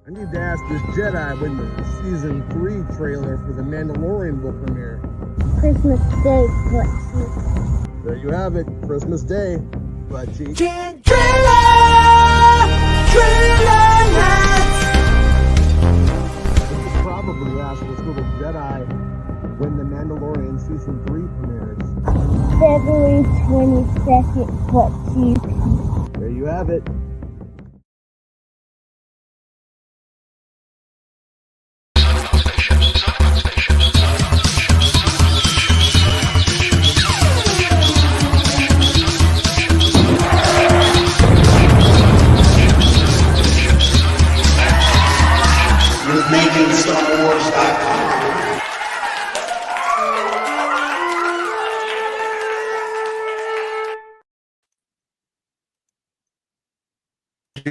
I need to ask this Jedi when the season 3 trailer for the Mandalorian will premiere. Christmas Day, Butchie. There you have it, Christmas Day, Butchie. You could probably ask this little Jedi when the Mandalorian season 3 premieres. February 22nd, Butchie. There you have it. MakingStarWars.net.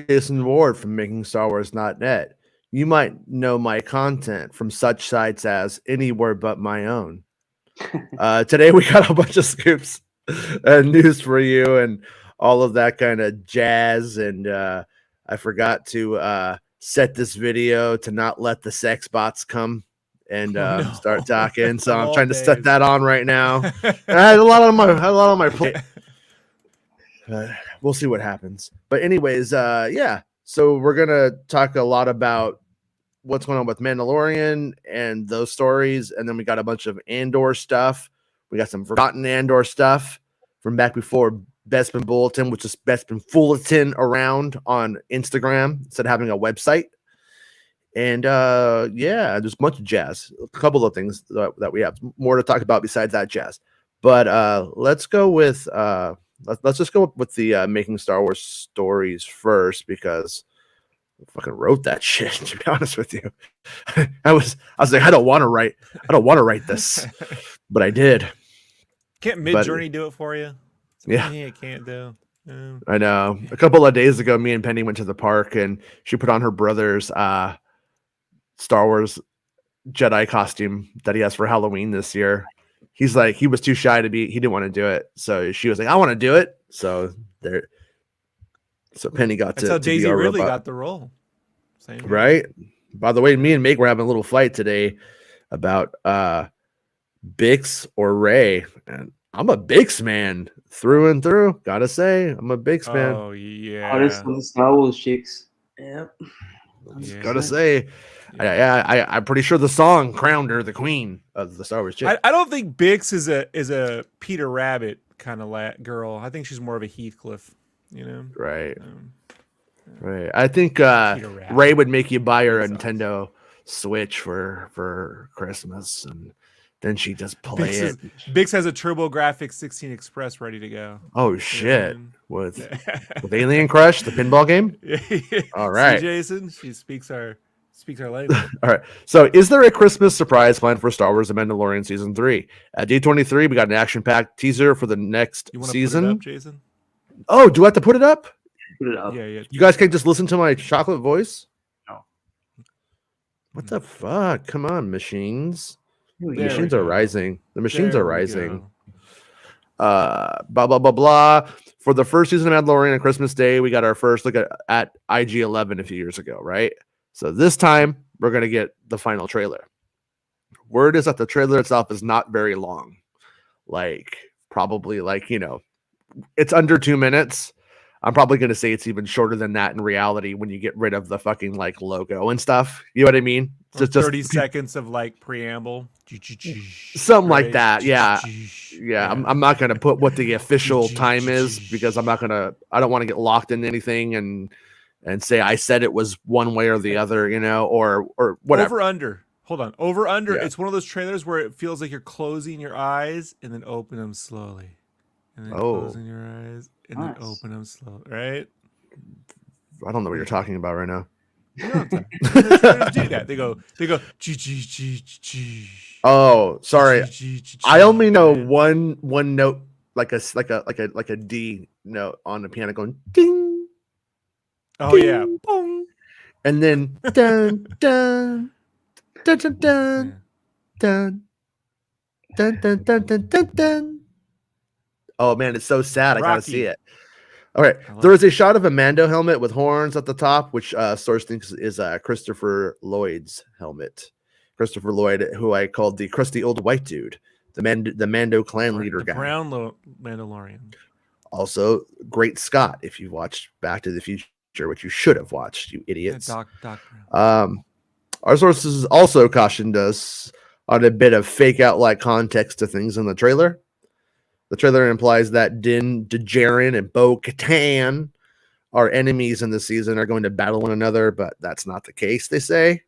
Jason Ward from MakingStarWars.net. You might know my content from such sites as Anywhere But My Own. Today we got a bunch of scoops and news for you and all of that kind of jazz. And I forgot to set this video to not let the sex bots come and start talking. So I'm trying to set that on right now. I had a lot on my plate. We'll see what happens. But anyways, yeah. So we're gonna talk a lot about what's going on with Mandalorian and those stories, and then we got a bunch of Andor stuff. We got some forgotten Andor stuff from back before Bespin Bulletin, which is Bespin Fullerton around on Instagram instead of having a website. And yeah, there's a bunch of jazz. A couple of things that we have more to talk about besides that jazz. But let's go with let's just go with the Making Star Wars stories first, because I fucking wrote that shit, to be honest with you. I was like, I don't want to write this, but I did. Can't Mid-Journey do it for you? Yeah, it can't do. I know. A couple of days ago, me and Penny went to the park, and she put on her brother's Star Wars Jedi costume that he has for Halloween this year. He's like, he was too shy to be, he didn't want to do it. So she was like, I want to do it. So there. So Penny got That's to. how Daisy really robot. got the role. Same right. By the way, me and Meg were having a little fight today about Bix or Ray, and I'm a Bix man through and through. Gotta say, I'm a Bix man. Oh yeah. Hottest of the Star Wars chicks. Yep. Yeah. Gotta say, I'm pretty sure the song crowned her the queen of the Star Wars chick. I don't think Bix is a Peter Rabbit kind of girl. I think she's more of a Heathcliff. You know. Right. Right. I think Ray would make you buy her a Nintendo Switch for Christmas, and then she just play it. Bix has a TurboGrafx 16 Express ready to go. Oh shit! With Alien Crush, the pinball game. All right, see, Jason. She speaks our language. All right. So, is there a Christmas surprise planned for Star Wars: The Mandalorian Season 3? At D23, we got an action-packed teaser for the next season. Put it up, Jason? Oh, do I have to put it up? Put it up. Yeah. You guys can't just listen to my chocolate voice? No. What the fuck? Come on, machines. The There machines are rising. The machines There are we rising. Blah, blah, blah, blah. For the first season of Mandalorian on Christmas Day, we got our first look at IG-11 a few years ago, right? So this time, we're going to get the final trailer. Word is that the trailer itself is not very long. Probably it's under 2 minutes. I'm probably going to say it's even shorter than that in reality when you get rid of the fucking logo and stuff. You know what I mean? Just 30 seconds of preamble. Something like that. Yeah. I'm not going to put what the official time is, because I don't want to get locked into anything and say I said it was one way or the other, or whatever. Over under. Hold on. Over under. Yeah. It's one of those trailers where it feels like you're closing your eyes and then open them slowly. And then closing your eyes and then open them slowly. Right? I don't know what you're talking about right now. You know trailers do that. They go Oh, sorry. I only know one note, like a D note on the piano going ding. Oh ding, yeah. Boom. And then dun dun dun dun dun dun dun dun dun dun dun. Oh man, it's so sad. I gotta see it. All right. There is a shot of a Mando helmet with horns at the top, which source thinks is Christopher Lloyd's helmet. Christopher Lloyd, who I called the crusty old white dude, the Mando clan leader guy. Brown Mandalorian. Also, Great Scott, if you watched Back to the Future, which you should have watched, you idiots. Yeah, Doc Brown. Our sources also cautioned us on a bit of fake out-like context to things in the trailer. The trailer implies that Din Djarin and Bo-Katan are enemies in the season, are going to battle one another, but that's not the case, they say.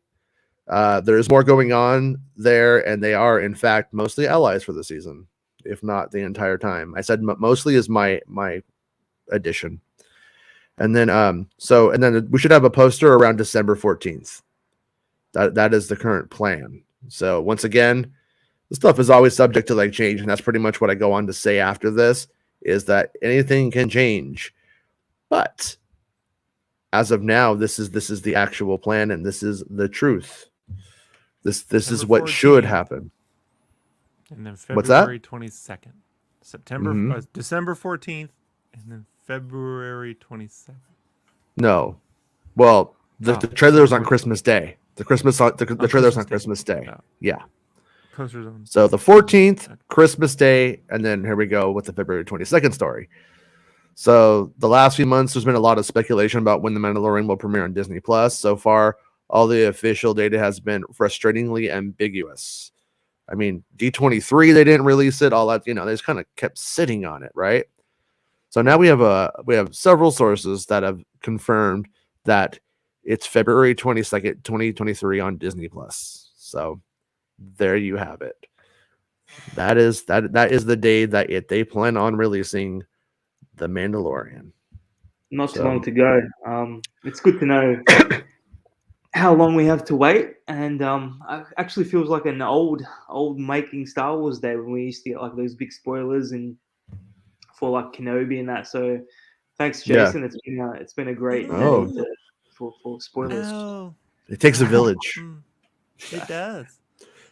There's more going on there, and they are, in fact, mostly allies for the season, if not the entire time. I said mostly is my addition. And then we should have a poster around December 14th. That is the current plan. So once again, the stuff is always subject to like change, and that's pretty much what I go on to say after this, is that anything can change. But as of now, this is the actual plan, and this is the truth. This is what 14th. Should happen. And then What's that? February 22nd. December 14th, and then February 27th. No. Well, the trailer's on Christmas Day. The trailer's on Christmas Day. Oh. Yeah. Posters on. So the 14th, Christmas Day, and then here we go with the February 22nd story. So the last few months, there's been a lot of speculation about when The Mandalorian will premiere on Disney Plus. So far, all the official data has been frustratingly ambiguous. I mean, D23, they didn't release it. All that, they just kind of kept sitting on it, right? So now we have several sources that have confirmed that it's February 22nd, 2023 on Disney Plus. So there you have it. That is the day that they plan on releasing The Mandalorian. Not too long to go. It's good to know how long we have to wait, and it actually feels like an old Making Star Wars day when we used to get like those big spoilers and for like Kenobi and that. So thanks, Jason. Yeah. It's been a great day for spoilers. Oh. It takes a village. It does.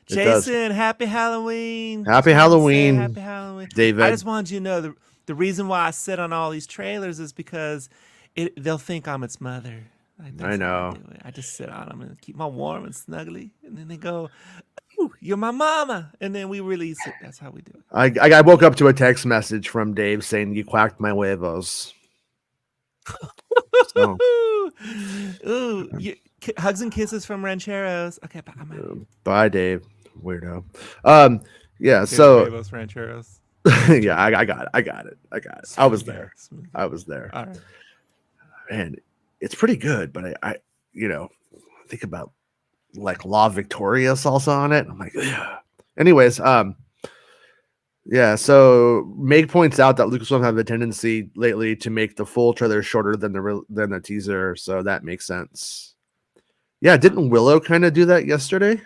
It Jason, does. happy Halloween. Happy Halloween. Happy Halloween. David. I just wanted you to know the reason why I sit on all these trailers is because they'll think I'm its mother. I know. I just sit on them and keep my warm and snuggly. And then they go, "Ooh, you're my mama." And then we release it. That's how we do it. I woke up to a text message from Dave saying, "You quacked my huevos." So. Ooh, hugs and kisses from Rancheros. Okay, bye. I'm out. Bye, Dave. Weirdo. Yeah. So. Huevos, Rancheros. Yeah, I got it. I was there. All right. Man, it's pretty good, but I think about like La Victoria salsa on it. I'm like, ugh. Anyways, yeah. So Meg points out that Lucasfilm have a tendency lately to make the full trailer shorter than the teaser, so that makes sense. Yeah, didn't Willow kind of do that yesterday?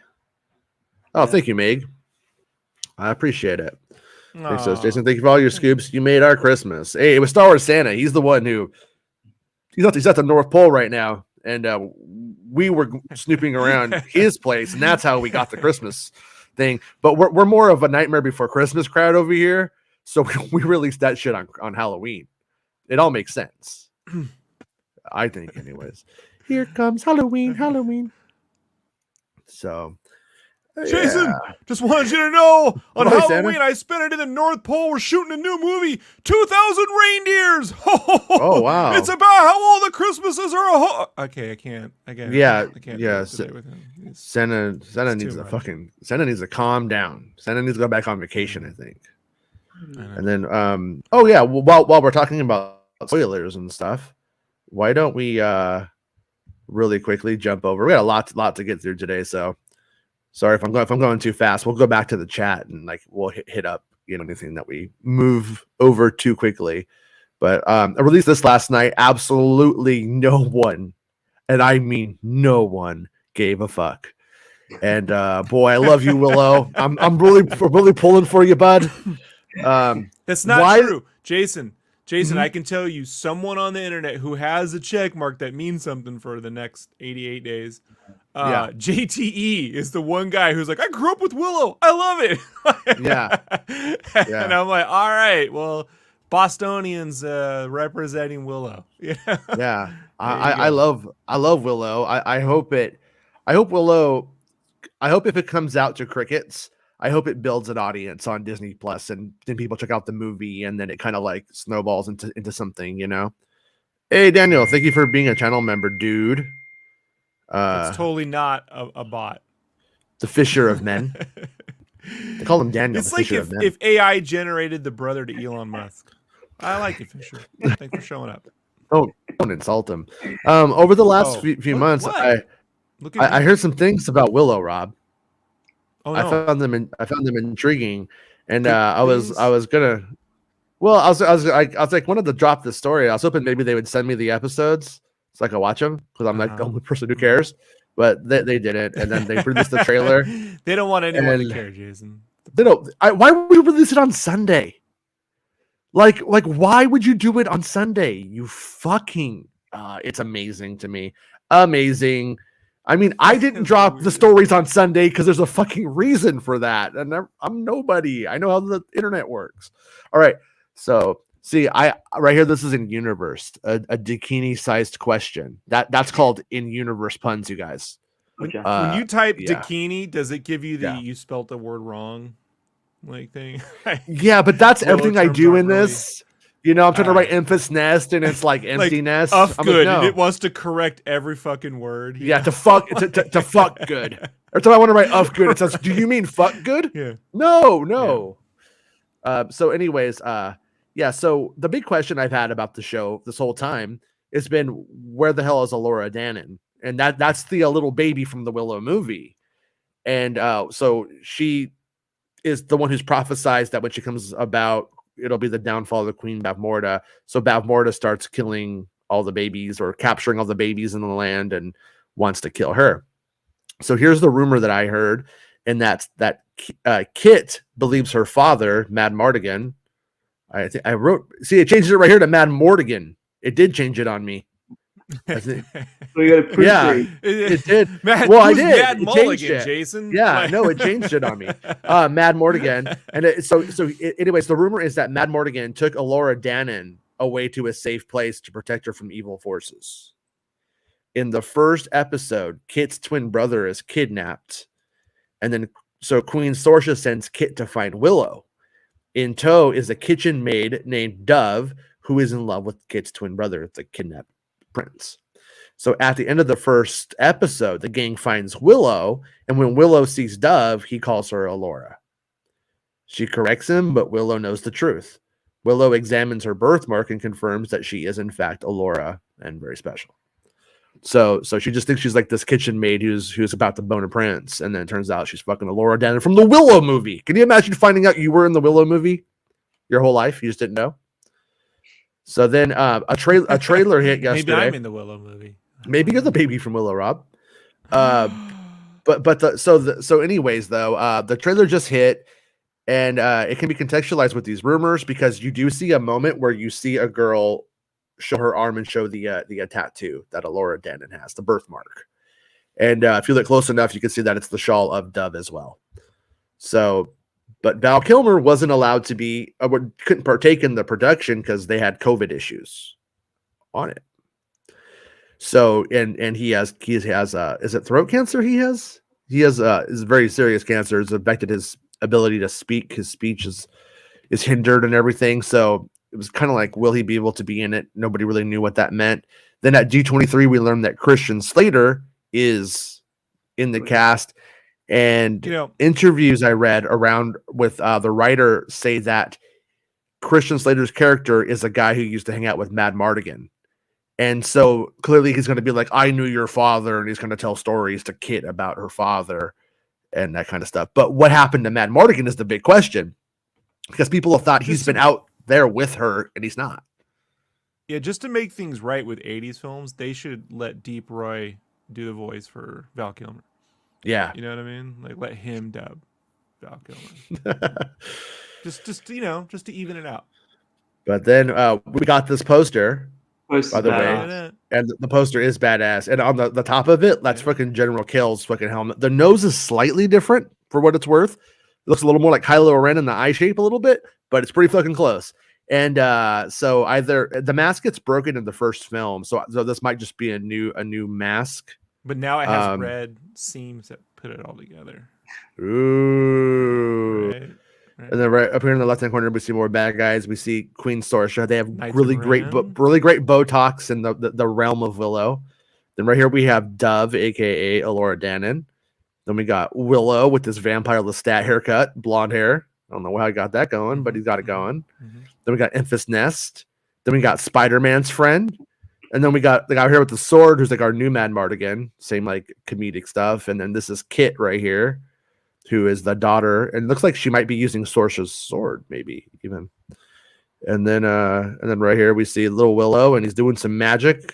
Oh, thank you, Meg. I appreciate it. Thanks, Jason. Thank you for all your scoops. You made our Christmas. Hey, it was Star Wars Santa. He's the one who he's at the North Pole right now, and we were snooping around his place, and that's how we got the Christmas thing. But we're more of a Nightmare Before Christmas crowd over here, so we released that shit on Halloween. It all makes sense, I think. Anyways, here comes Halloween. So. Jason, just wanted you to know on Halloween Santa? I spent it in the North Pole. We're shooting a new movie, 2,000 Reindeers. Oh wow! It's about how all the Christmases are. Okay, I can't. Yeah. Santa needs Santa needs to calm down. Santa needs to go back on vacation, I think. And then while we're talking about spoilers and stuff, why don't we really quickly jump over? We got a lot to get through today, so. Sorry if I'm going too fast. We'll go back to the chat and we'll hit up anything that we move over too quickly. But I released this last night. Absolutely no one, and I mean no one, gave a fuck. And boy, I love you, Willow. I'm really pulling for you, bud. That's not true, Jason. Mm-hmm. I can tell you someone on the internet who has a check mark that means something for the next 88 days. JTE is the one guy who's like, I grew up with Willow. I love it. Yeah. And I'm like, all right, well, Bostonians representing Willow. Yeah. Yeah. There you I go. love Willow. I hope Willow, I hope if it comes out to crickets, I hope it builds an audience on Disney Plus, and then people check out the movie, and then it kind of like snowballs into something, you know. Hey Daniel, thank you for being a channel member, dude. It's totally not a bot. The Fisher of Men. They call him Daniel. It's the like Fisher of Men. if AI generated the brother to Elon Musk. I like it, Fisher. Thanks for showing up. Don't insult him. Over the last few months, what? I heard some things about Willow, Rob. Oh, I no. found them intriguing, and I was gonna. Well, I was like, wanted to drop this story. I was hoping maybe they would send me the episodes so I could watch them, because I'm like the only person who cares. But they didn't, and then they released the trailer. They don't want anyone to care, Jason. They don't. Why would we release it on Sunday? Like, why would you do it on Sunday? You fucking. It's amazing to me. Amazing. I mean, I didn't drop the stories on Sunday because there's a fucking reason for that, and I'm nobody. I know how the internet works. All right, so see, right here. This is in universe, a bikini-sized question. That's called in universe puns, you guys. When you type yeah. bikini, does it give you the you spelt the word wrong like thing? Yeah, but that's everything I do in this. You know, I'm trying to write emphasis nest, and it's like empty nest. Good. Like, no. And it wants to correct every fucking word. Yeah, to fuck good. Every time I want to write good, it says, "Do you mean fuck good?" Yeah. No. Yeah. So, anyways, yeah. So the big question I've had about the show this whole time has been, where the hell is Elora Danan? And that's the little baby from the Willow movie, and so she is the one who's prophesized that when she comes about, it'll be the downfall of the Queen Bavmorda. So Bavmorda starts killing all the babies, or capturing all the babies in the land, and wants to kill her. So here's the rumor that I heard, and that's that Kit believes her father, Mad Mardigan. I think I wrote. See, it changed it right here to Mad Mordigan. It did change it on me. So you got to proofread. It did. Mad, well, I did. Mad It Mulligan, it. Jason. Yeah, no, it changed it on me. Mad Mordigan, and anyways, the rumor is that Mad Mordigan took Elora Danan away to a safe place to protect her from evil forces. In the first episode, Kit's twin brother is kidnapped, and then so Queen Sorsha sends Kit to find Willow. In tow is a kitchen maid named Dove, who is in love with Kit's twin brother, the kidnapped prince. So at the end of the first episode, the gang finds Willow, and when Willow sees Dove, he calls her Elora. She corrects him, but Willow knows the truth. Willow examines her birthmark and confirms that she is in fact Elora, and very special. So she just thinks she's like this kitchen maid who's about to bone a prince, and then it turns out she's fucking Elora Danan from the Willow movie. Can you imagine finding out you were in the Willow movie your whole life? You just didn't know. So then a trailer hit yesterday. Maybe I'm in the Willow movie. Maybe you're the baby from Willow, Rob. So anyways, though, the trailer just hit, and it can be contextualized with these rumors, because you do see a moment where you see a girl show her arm and show the tattoo that Elora Danan has, the birthmark. And if you look close enough, you can see that it's the shawl of Dove as well. So, but Val Kilmer wasn't allowed to be, couldn't partake in the production because they had COVID issues on it. So, and he has is it throat cancer? He has is very serious cancer. It's affected his ability to speak. His speech is hindered and everything. So it was kind of like, will he be able to be in it? Nobody really knew what that meant. Then at D23, we learned that Christian Slater is in the cast, and interviews I read around with the writer say that Christian Slater's character is a guy who used to hang out with Mad Mardigan. And so clearly he's going to be like, I knew your father, and he's going to tell stories to Kit about her father and that kind of stuff. But what happened to Mad Mardigan is the big question, because people have thought he's been out there with her, and he's not. Yeah, just to make things right with 80s films, they should let Deep Roy do the voice for Val Kilmer. Yeah. You know what I mean? Like, let him dub Val Kilmer. just to even it out. But then we got this poster, by the way, and the poster is badass. And on the top of it, that's fucking General Kill's fucking helmet. The nose is slightly different for what it's worth. It looks a little more like Kylo Ren in the eye shape a little bit, but it's pretty fucking close. And so either the mask gets broken in the first film, so this might just be a new mask. But now it has red seams that put it all together. Ooh. Right. And then right up here in the left-hand corner, we see more bad guys. We see Queen Sorsha. They have Knights really of great Botox in the realm of Willow. Then right here we have Dove, aka Elora Danan. Then we got Willow with this vampire Lestat haircut, blonde hair. I don't know how he got that going, but he's got it going. Then we got Enfys Nest. Then we got Spider-Man's friend. And then we got the guy here with the sword, who's like our new Mad Mardigan. Same like comedic stuff. And then this is Kit right here, who is the daughter. And it looks like she might be using Sorsha's sword, maybe even. And then right here we see little Willow, and he's doing some magic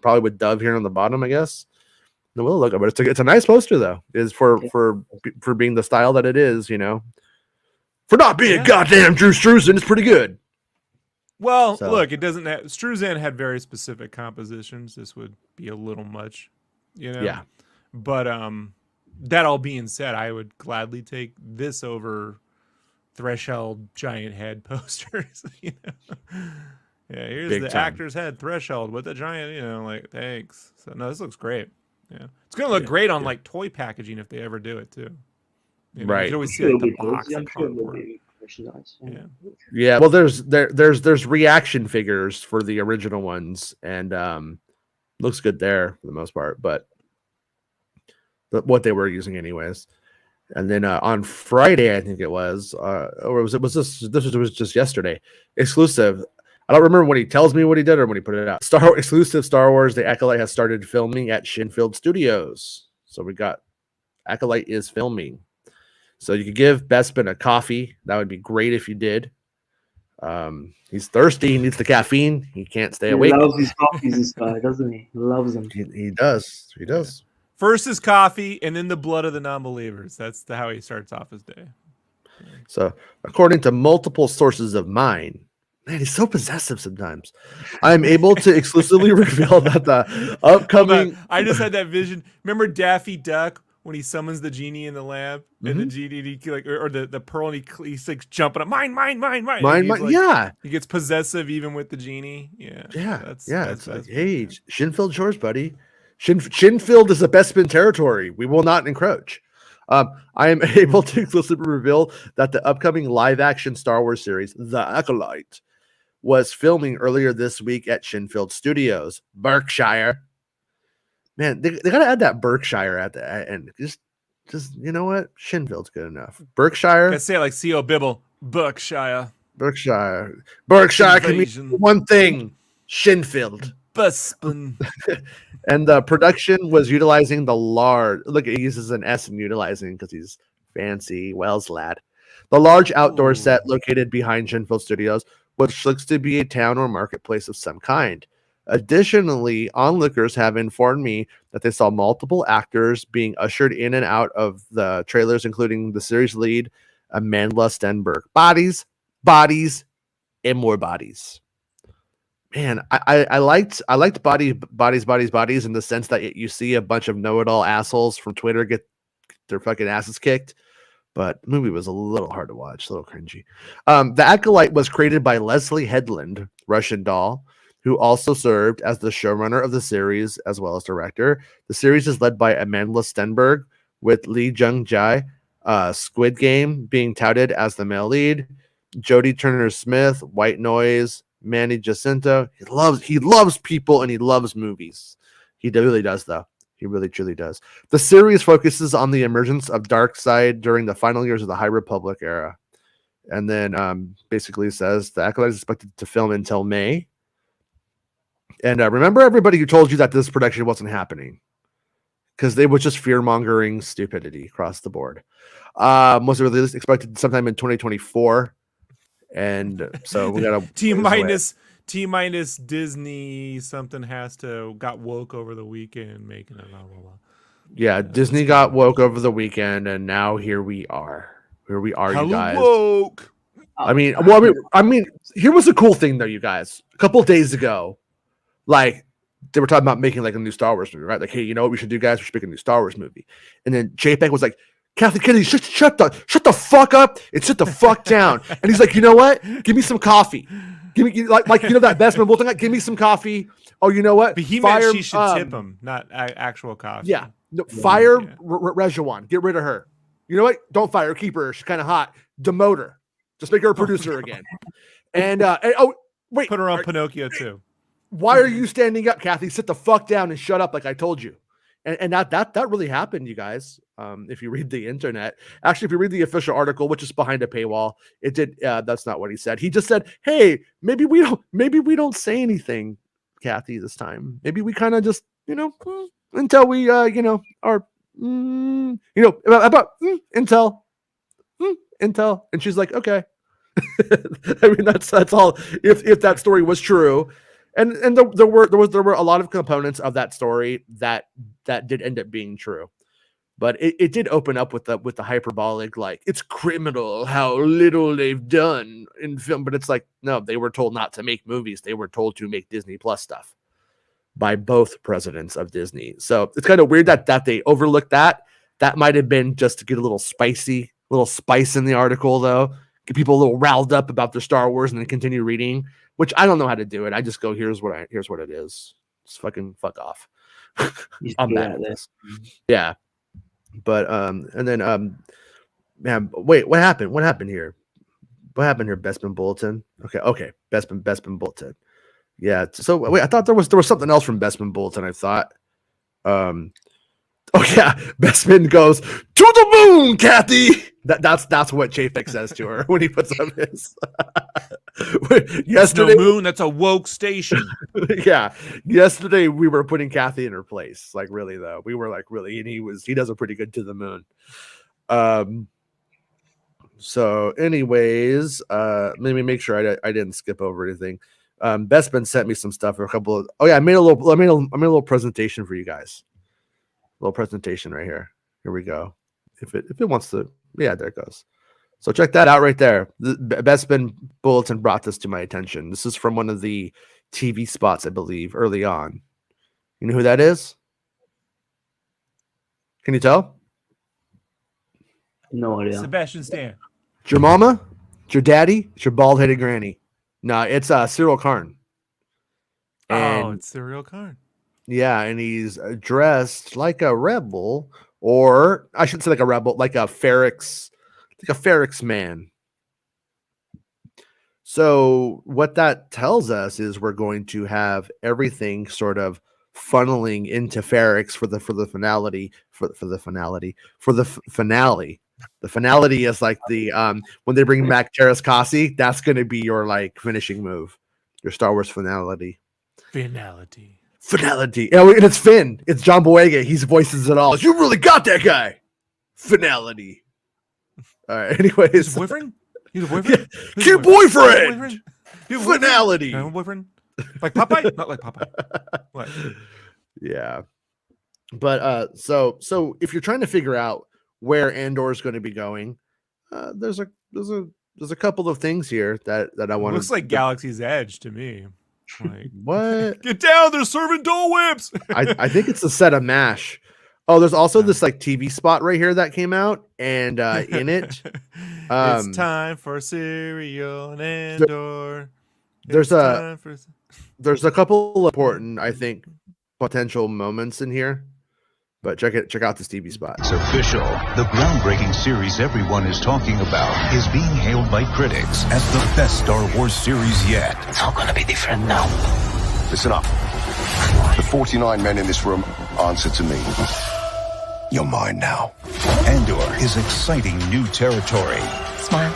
probably with Dove here on the bottom, I guess. The Willow logo, but it's a nice poster though. Is for being the style that it is, you know. For not being goddamn Drew Struzan, it's pretty good. Well, look, it doesn't have Struzan had very specific compositions. This would be a little much, you know. Yeah. But that all being said, I would gladly take this over Threshold giant head posters, you know. Yeah, here's Big the time. actor's head, Threshold, with the giant, you know, like, thanks. So no, this looks great. Yeah. It's gonna look great on like toy packaging if they ever do it too. You know, Right. You can always see like, the box. I'm and sure it'll cardboard. be nice. Yeah. Yeah, well, there's reaction figures for the original ones, and looks good there for the most part, but what they were using anyways. And then on Friday, I think it was, or was just yesterday, exclusive. I don't remember when he tells me what he did or when he put it out. Exclusive Star Wars, the Acolyte has started filming at Shinfield Studios. So we got Acolyte is filming. So you could give Bespin a coffee. That would be great if you did. He's thirsty. He needs the caffeine. He can't stay awake. He loves his coffees, this guy, doesn't he? He loves them. He does. He does. First is coffee, and then the blood of the non-believers. That's how he starts off his day. So according to multiple sources of mine, man, he's so possessive sometimes. I'm able to exclusively reveal that the upcoming. I just had that vision. Remember Daffy Duck when he summons the genie in the lab, and the genie like or the pearl, and he's like jumping up, mine. Like, yeah. He gets possessive even with the genie. Yeah. It's like, hey, Shinfield Shores, buddy. Shinfield is the Bespin territory. We will not encroach. I am able to exclusively reveal that the upcoming live-action Star Wars series, The Acolyte, was filming earlier this week at Shinfield Studios, Berkshire. Man, they got to add that Berkshire at the end. Just you know what? Shinfield's good enough. Berkshire. I say it like C.O. Bibble. Berkshire can mean one thing. Shinfield. Bespin. And the production was utilizing the large. Look, he uses an S in utilizing because he's fancy. Wells lad. The large outdoor set located behind Shinfield Studios, which looks to be a town or marketplace of some kind. Additionally, onlookers have informed me that they saw multiple actors being ushered in and out of the trailers, including the series lead, Amandla Stenberg. Bodies, and more bodies. Man, I liked bodies in the sense that you see a bunch of know-it-all assholes from Twitter get their fucking asses kicked. But the movie was a little hard to watch, a little cringy. The Acolyte was created by Leslie Headland, Russian doll, who also served as the showrunner of the series as well as director. The series is led by Amandla Stenberg, with Lee Jung-jae, Squid Game being touted as the male lead, Jodie Turner-Smith, White Noise, Manny Jacinto. He loves people and he loves movies. He really does, though. He really, truly does. The series focuses on the emergence of Darkseid during the final years of the High Republic era. And then basically says the Acolyte is expected to film until May. And remember everybody who told you that this production wasn't happening. Because they was just fear-mongering stupidity across the board. Was released expected sometime in 2024. And so we got a T-minus Disney something got woke over the weekend making it blah blah blah. Yeah, Disney got woke over the weekend, and now here we are. Here we are, you guys. Woke. I mean, here was a cool thing though, you guys. A couple of days ago, like they were talking about making like a new Star Wars movie, right? Like, hey, you know what we should do, guys? We should make a new Star Wars movie. And then JPEG was like, Kathy Kennedy, shut the fuck up and sit the fuck down. And he's like, you know what? Give me some coffee. Give me like that Bestman Bull thing. Like, give me some coffee. Oh, you know what? But he meant she should tip him, not actual coffee. Yeah. No, fire Rejuan. Get rid of her. You know what? Don't fire her. Keep her. She's kind of hot. Demote her. Just make her a producer again. And wait. Put her on Pinocchio too. Why are you standing up, Kathy? Sit the fuck down and shut up like I told you. And that really happened, you guys. If you read the internet, actually, if you read the official article, which is behind a paywall, it did. That's not what he said. He just said, "Hey, maybe we don't say anything, Kathy, this time. Maybe we kind of just, until we, are, about Intel." And she's like, "Okay." I mean, that's all. If that story was true. And there were a lot of components of that story that did end up being true, but it did open up with the hyperbolic, like, it's criminal how little they've done in film. But it's like, no, they were told not to make movies. They were told to make Disney Plus stuff by both presidents of Disney. So it's kind of weird that they overlooked that. That might have been just to get a little spice in the article, though, get people a little riled up about their Star Wars and then continue reading. Which I don't know how to do it. I just go, here's what it is. Just fucking fuck off. I'm bad at this. Yeah. But and then man, wait, what happened? What happened here? What happened here? Bestman Bulletin. Okay. Bestman Bulletin. Yeah. So wait, I thought there was something else from Bestman Bulletin, I thought. Oh yeah, Bestman goes, "To the moon, Kathy." That's what Chapek says to her when he puts up his. Yesterday, no moon. That's a woke station. Yeah, yesterday we were putting Kathy in her place. Like, really though, we were like, really, and he does a pretty good to the moon. So, anyways, let me make sure I didn't skip over anything. Bestman sent me some stuff for a couple of. Oh yeah, I made a little presentation for you guys. Little presentation right here. Here we go. If it wants to, yeah, there it goes. So check that out right there. The Bestman Bulletin brought this to my attention. This is from one of the TV spots, I believe, early on. You know who that is? Can you tell? No idea. Sebastian Stan. It's your mama? It's your daddy? It's your bald-headed granny? No, it's Cyril Karn. It's Cyril Karn. Yeah, and he's dressed like a rebel, or I shouldn't say like a rebel, like a Ferrex man. So what that tells us is we're going to have everything sort of funneling into Ferrex for the finale. The finale is like the when they bring back Terrace-Kasi, that's going to be your like finishing move, your Star Wars finality. Finality. Oh, and it's Finn. It's John Boyega. He voices it all. You really got that guy. Finality. All right. Anyways. He's a boyfriend? Yeah. Cute boyfriend. Finality. Boyfriend? Like Popeye? Not like Popeye. What? Yeah. But so if you're trying to figure out where Andor is going to be going, there's a couple of things here that I want to. Looks like Galaxy's Edge to me. Like, what? Get down! They're serving Dole Whips. I think it's a set of MASH. Oh, there's also this like TV spot right here that came out, and in it, it's time for cereal and Andor. There's a couple important, I think, potential moments in here. But check out this TV spot. It's official. The groundbreaking series everyone is talking about is being hailed by critics as the best Star Wars series yet. It's all gonna be different now. Listen up. The 49 men in this room answer to me. You're mine now. Andor is exciting new territory. Smile.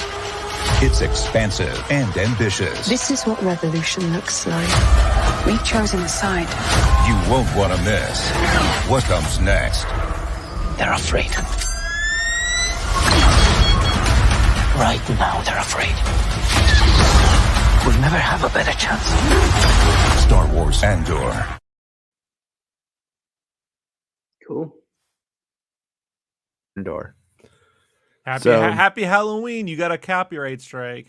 It's expansive and ambitious. This is what revolution looks like. We've chosen a side. You won't want to miss what comes next. They're afraid. Right now, they're afraid. We'll never have a better chance. Star Wars Andor. Cool. Andor. Happy Halloween. You got a copyright strike.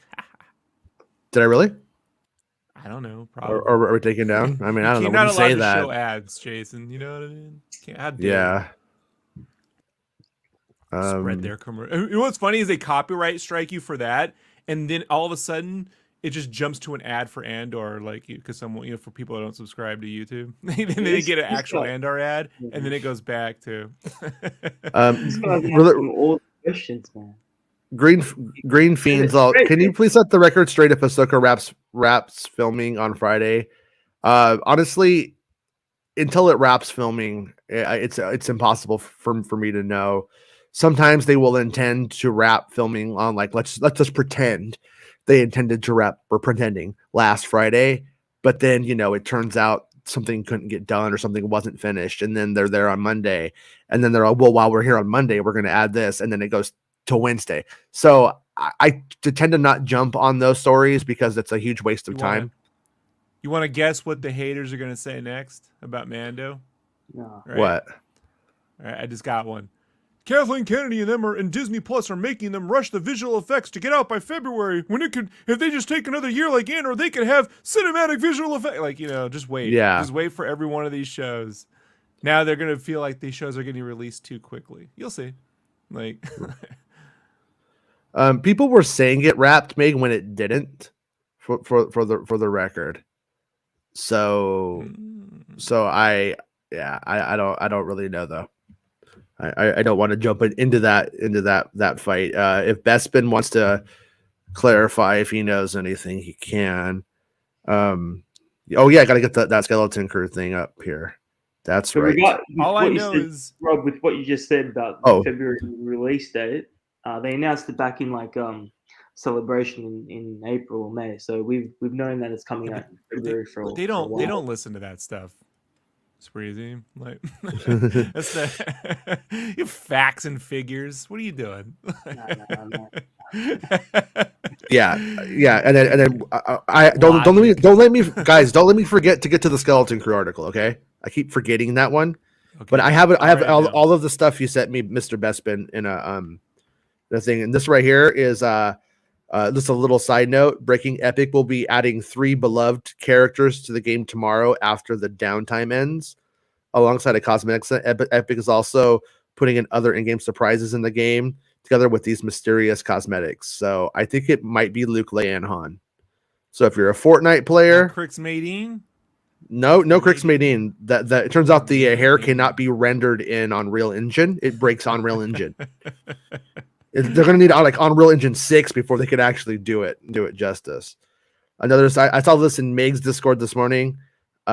Did I really? I don't know. Probably. Or are we taken down? I mean, I don't know. You're not when you allowed say to that. show ads, Jason. You know what I mean? Yeah. Spread their commercial. You know what's funny is they copyright strike you for that, and then all of a sudden it just jumps to an ad for Andor, like because someone, for people that don't subscribe to YouTube, and then they get an actual Andor ad, and then it goes back to. All questions, man. Green Fiends. Can you please set the record straight if Ahsoka wraps filming on Friday? Honestly, until it wraps filming, it's impossible for me to know. Sometimes they will intend to wrap filming on let's just pretend they intended to wrap or pretending last Friday, but then it turns out something couldn't get done or something wasn't finished, and then they're there on Monday, and then they're like, well, while we're here on Monday, we're going to add this, and then it goes to Wednesday. So I tend to not jump on those stories because it's a huge waste of time. You want to guess what the haters are going to say next about Mando? No. Right? What? All right, I just got one. Kathleen Kennedy and them and Disney Plus are making them rush the visual effects to get out by February when it could, if they just take another year like Andor, they could have cinematic visual effects. Just wait. Yeah. Just wait for every one of these shows. Now they're going to feel like these shows are getting released too quickly. You'll see. People were saying it wrapped, Meg, when it didn't, for the record. So I don't really know though. I don't want to jump into that fight. If Bespin wants to clarify if he knows anything, he can. I got to get that Skeleton Crew thing up here. That's right. All I know is, Rob, with what you just said about the February release date, they announced it back in Celebration in April or May. So we've known that it's coming out in February for a while. They don't listen to that stuff. It's crazy. That's you facts and figures. What are you doing? No. Yeah, and then I don't let me guys, don't let me forget to get to the Skeleton Crew article. Okay, I keep forgetting that one, but I have all of the stuff you sent me, Mr. Bespin, in the thing, and this right here is just a little side note. Breaking Epic will be adding 3 beloved characters to the game tomorrow after the downtime ends, alongside a cosmetics. Epic is also putting in other in-game surprises in the game, together with these mysterious cosmetics. So I think it might be Luke, Leia, and Han. So if you're a Fortnite player, Crix Madine? No Crix Madine. That it turns out the hair cannot be rendered in Unreal Engine. It breaks Unreal Engine. They're going to need Unreal Engine 6 before they can actually do it justice. I saw this in Meg's Discord this morning. They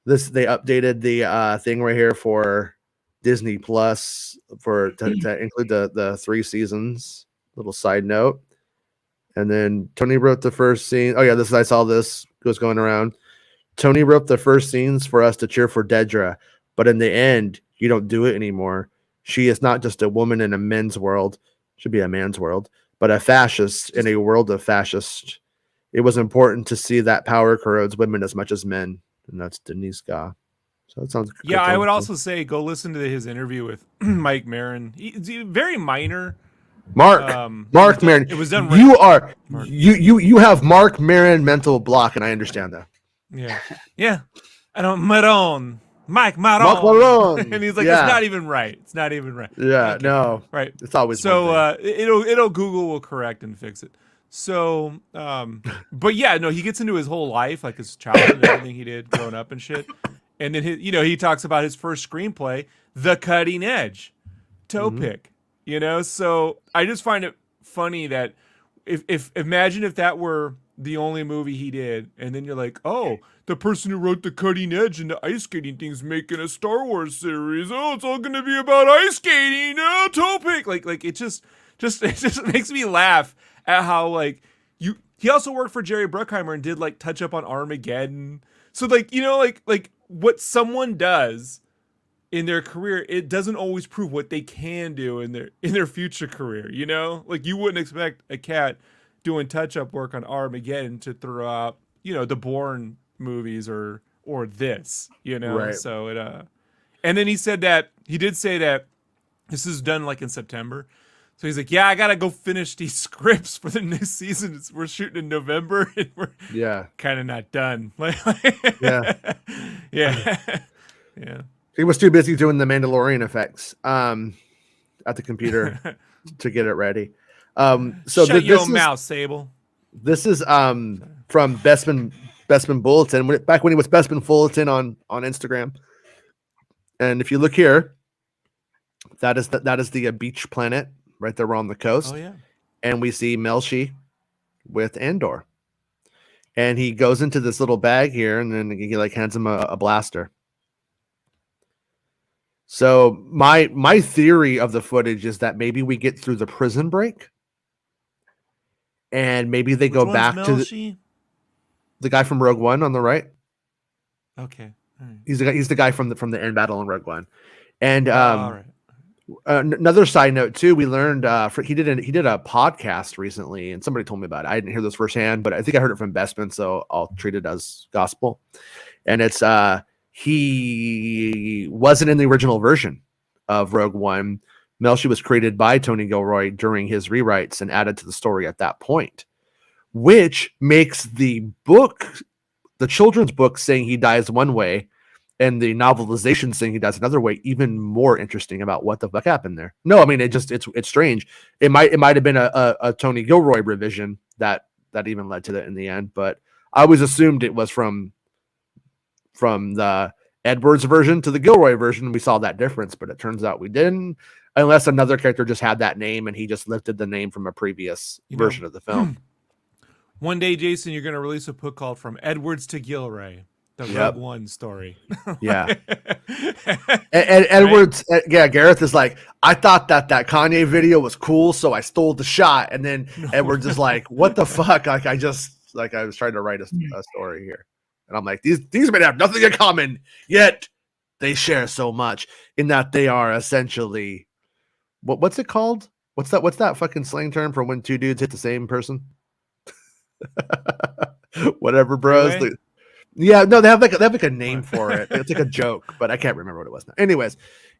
updated the thing right here for Disney Plus to include the 3 seasons. Little side note. And then Tony wrote the first scene. Oh yeah, I saw this was going around. Tony wrote the first scenes for us to cheer for Dedra, but in the end, you don't do it anymore. She is not just a woman in a men's world, should be a man's world, but a fascist in a world of fascists. It was important to see that power corrodes women as much as men, and that's Denise Gah. So that sounds. Yeah, I would also say go listen to his interview with Mike Maron. It's very minor. Mark Maron. It was done. You have Mark Maron mental block, and I understand that. Yeah. I don't Maron. Mike Maron. And he's like, It's not even right. Yeah, okay. No. Right. It's always so it'll Google will correct and fix it. So but yeah, no, he gets into his whole life, like his childhood and everything he did growing up and shit. And then he talks about his first screenplay, The Cutting Edge, toe pick. So I just find it funny that if imagine if that were the only movie he did, and then you're like, oh, the person who wrote The Cutting Edge and the ice skating thing's making a Star Wars series. Oh, it's all gonna be about ice skating. Oh, toe pick. Like it just it just makes me laugh at how he also worked for Jerry Bruckheimer and did touch up on Armageddon. So like what someone does in their career, it doesn't always prove what they can do in their future career. Like you wouldn't expect a cat doing touch-up work on Armageddon to throw out, the Bourne movies or this, Right. So it and then he did say that this is done in September. So he's like, yeah, I gotta go finish these scripts for the new season. We're shooting in November and we're kind of not done. Yeah. He was too busy doing the Mandalorian effects. at the computer to get it ready. So Shut your mouth, Sable. This is from Bestman Bulletin, back when he was Bestman Bulletin on Instagram. And if you look here, that is the beach planet right there. We're on the coast. Oh yeah. And we see Melshi with Andor. And he goes into this little bag here, and then he like hands him a blaster. So my theory of the footage is that maybe we get through the prison break, and maybe they go back to the guy from Rogue One on the right. Okay, all right. He's the guy from the end battle in Rogue One, and all right. Another side note too, we learned he did a podcast recently, and somebody told me about it. I didn't hear this firsthand, but I think I heard it from Bestman, so I'll treat it as gospel. And it's he wasn't in the original version of Rogue One. Melshi was created by Tony Gilroy during his rewrites and added to the story at that point, which makes the children's book saying he dies one way and the novelization saying he dies another way even more interesting about what the fuck happened there. No, I mean it's strange. It might have been a Tony Gilroy revision that even led to that in the end, but I always assumed it was from the Edwards version to the Gilroy version. We saw that difference, but it turns out we didn't, unless another character just had that name and he just lifted the name from a previous version of the film. One day, Jason, you're going to release a book called From Edwards to Gilroy, the Rogue One story. Yeah. and Edwards, Gareth is like, I thought that Kanye video was cool, so I stole the shot. And then Edwards is like, what the fuck? Like, I was trying to write a story here. And I'm like, these men have nothing in common, yet they share so much in that they are essentially, what's it called? What's that fucking slang term for when two dudes hit the same person? Whatever, bros. Really? Yeah, no, they have like a name for it. It's like a joke, but I can't remember what it was now. Anyways,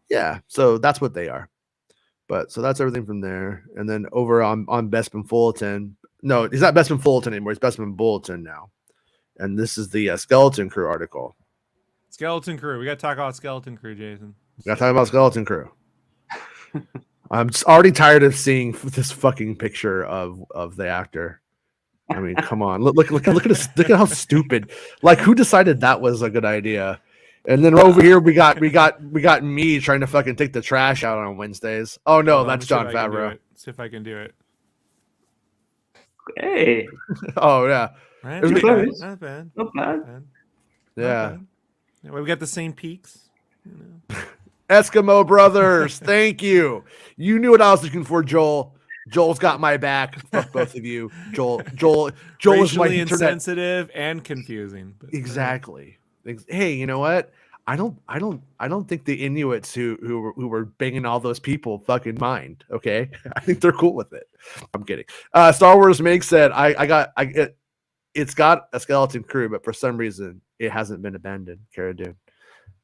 yeah, so that's what they are. But so that's everything from there. And then over on Bestman Fullerton. No, he's not Bestman Fullerton anymore. He's Bestman Bulletin now. And this is the Skeleton Crew article. Skeleton Crew. We got to talk about Skeleton Crew, Jason. We got to talk about Skeleton Crew. I'm already tired of seeing this fucking picture of the actor. I mean, come on. Look at this. Look at how stupid. Like, who decided that was a good idea? And then over here we got me trying to fucking take the trash out on Wednesdays. Oh no, that's Jon Favreau. See if I can do it. Hey. Oh yeah. Right? Not bad. Not bad. Yeah. Well, we got the same peaks. Eskimo brothers, thank you. You knew what I was looking for, Joel. Joel's got my back. Fuck both of you. Joel is my internet. Insensitive and confusing. But, exactly. Hey, you know what? I don't think the Inuits who were banging all those people fucking mind. Okay, I think they're cool with it. I'm kidding. Star Wars Make said it's got a skeleton crew, but for some reason it hasn't been abandoned. Cara Dune.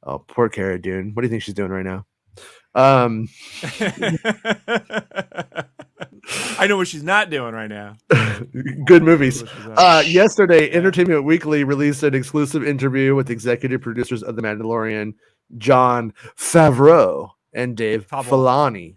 Oh, poor Cara Dune. What do you think she's doing right now? I know what she's not doing right now. Good movies. Yesterday, Entertainment Weekly released an exclusive interview with executive producers of The Mandalorian, Jon Favreau and Dave Filoni,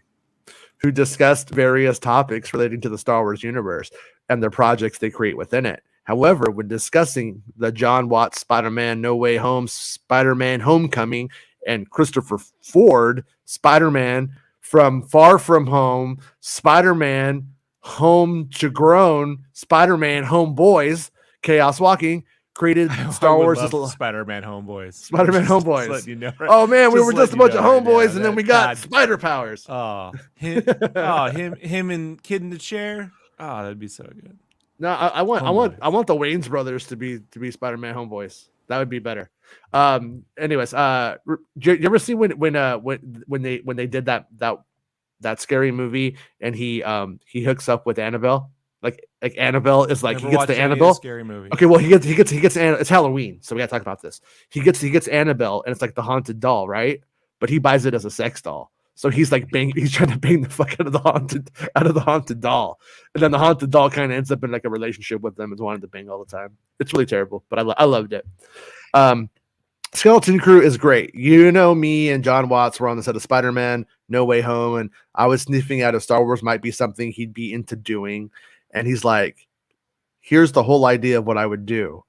who discussed various topics relating to the Star Wars universe and the projects they create within it. However, when discussing the John Watts Spider-Man No Way Home, Spider-Man Homecoming, and Christopher Ford Spider-Man From Far From Home, Spider-Man Home to Grown, Spider-Man Homeboys, Chaos Walking, created Star Wars Spider-Man Homeboys. Spider-Man Homeboys. Just you know, right? Oh man, we were just a bunch of homeboys, right and then we got spider powers. Oh, him and Kid in the Chair. Oh, that'd be so good. No, I want the Wayans brothers to be Spider-Man homeboys. That would be better. Anyways, you ever see when they did that scary movie and he hooks up with Annabelle? Like Annabelle is like, he gets the Annabelle scary movie. Okay, well he gets it's Halloween, so we gotta talk about this. He gets Annabelle, and it's like the haunted doll, right? But he buys it as a sex doll. So he's like he's trying to bang the fuck out of the haunted doll, and then the haunted doll kind of ends up in like a relationship with them and wanting to bang all the time. It's really terrible, but I loved it. Skeleton Crew is great. You know, me and John Watts were on the set of Spider-Man No Way Home, and I was sniffing out if Star Wars might be something he'd be into doing. And he's like, here's the whole idea of what I would do.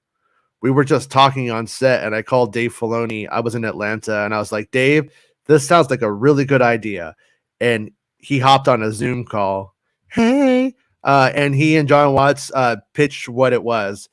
We were just talking on set, and I called Dave Filoni. I was in Atlanta, and I was like, Dave, this sounds like a really good idea. And he hopped on a Zoom call. Hey. And he and John Watts pitched what it was.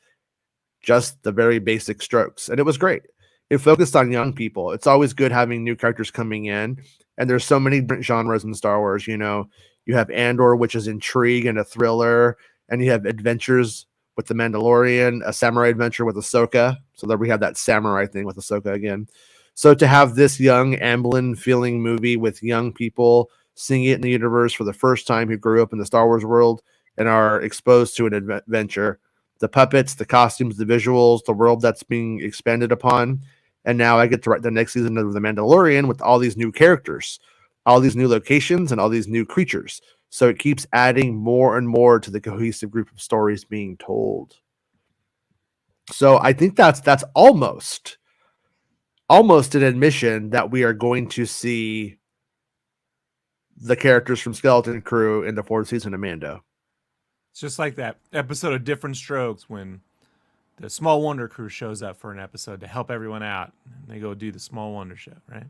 Just the very basic strokes. And it was great. It focused on young people. It's always good having new characters coming in. And there's so many different genres in Star Wars. You know, you have Andor, which is intrigue and a thriller. And you have adventures with the Mandalorian, a samurai adventure with Ahsoka. So there we have that samurai thing with Ahsoka again. So to have this young Amblin feeling movie with young people seeing it in the universe for the first time who grew up in the Star Wars world and are exposed to an adventure, the puppets, the costumes, the visuals, the world that's being expanded upon. And now I get to write the next season of The Mandalorian with all these new characters, all these new locations, and all these new creatures. So it keeps adding more and more to the cohesive group of stories being told. So I think that's almost an admission that we are going to see the characters from Skeleton Crew in the 4th season of Mando. It's just like that episode of Different Strokes when the Small Wonder crew shows up for an episode to help everyone out. And they go do the Small Wonder show, right?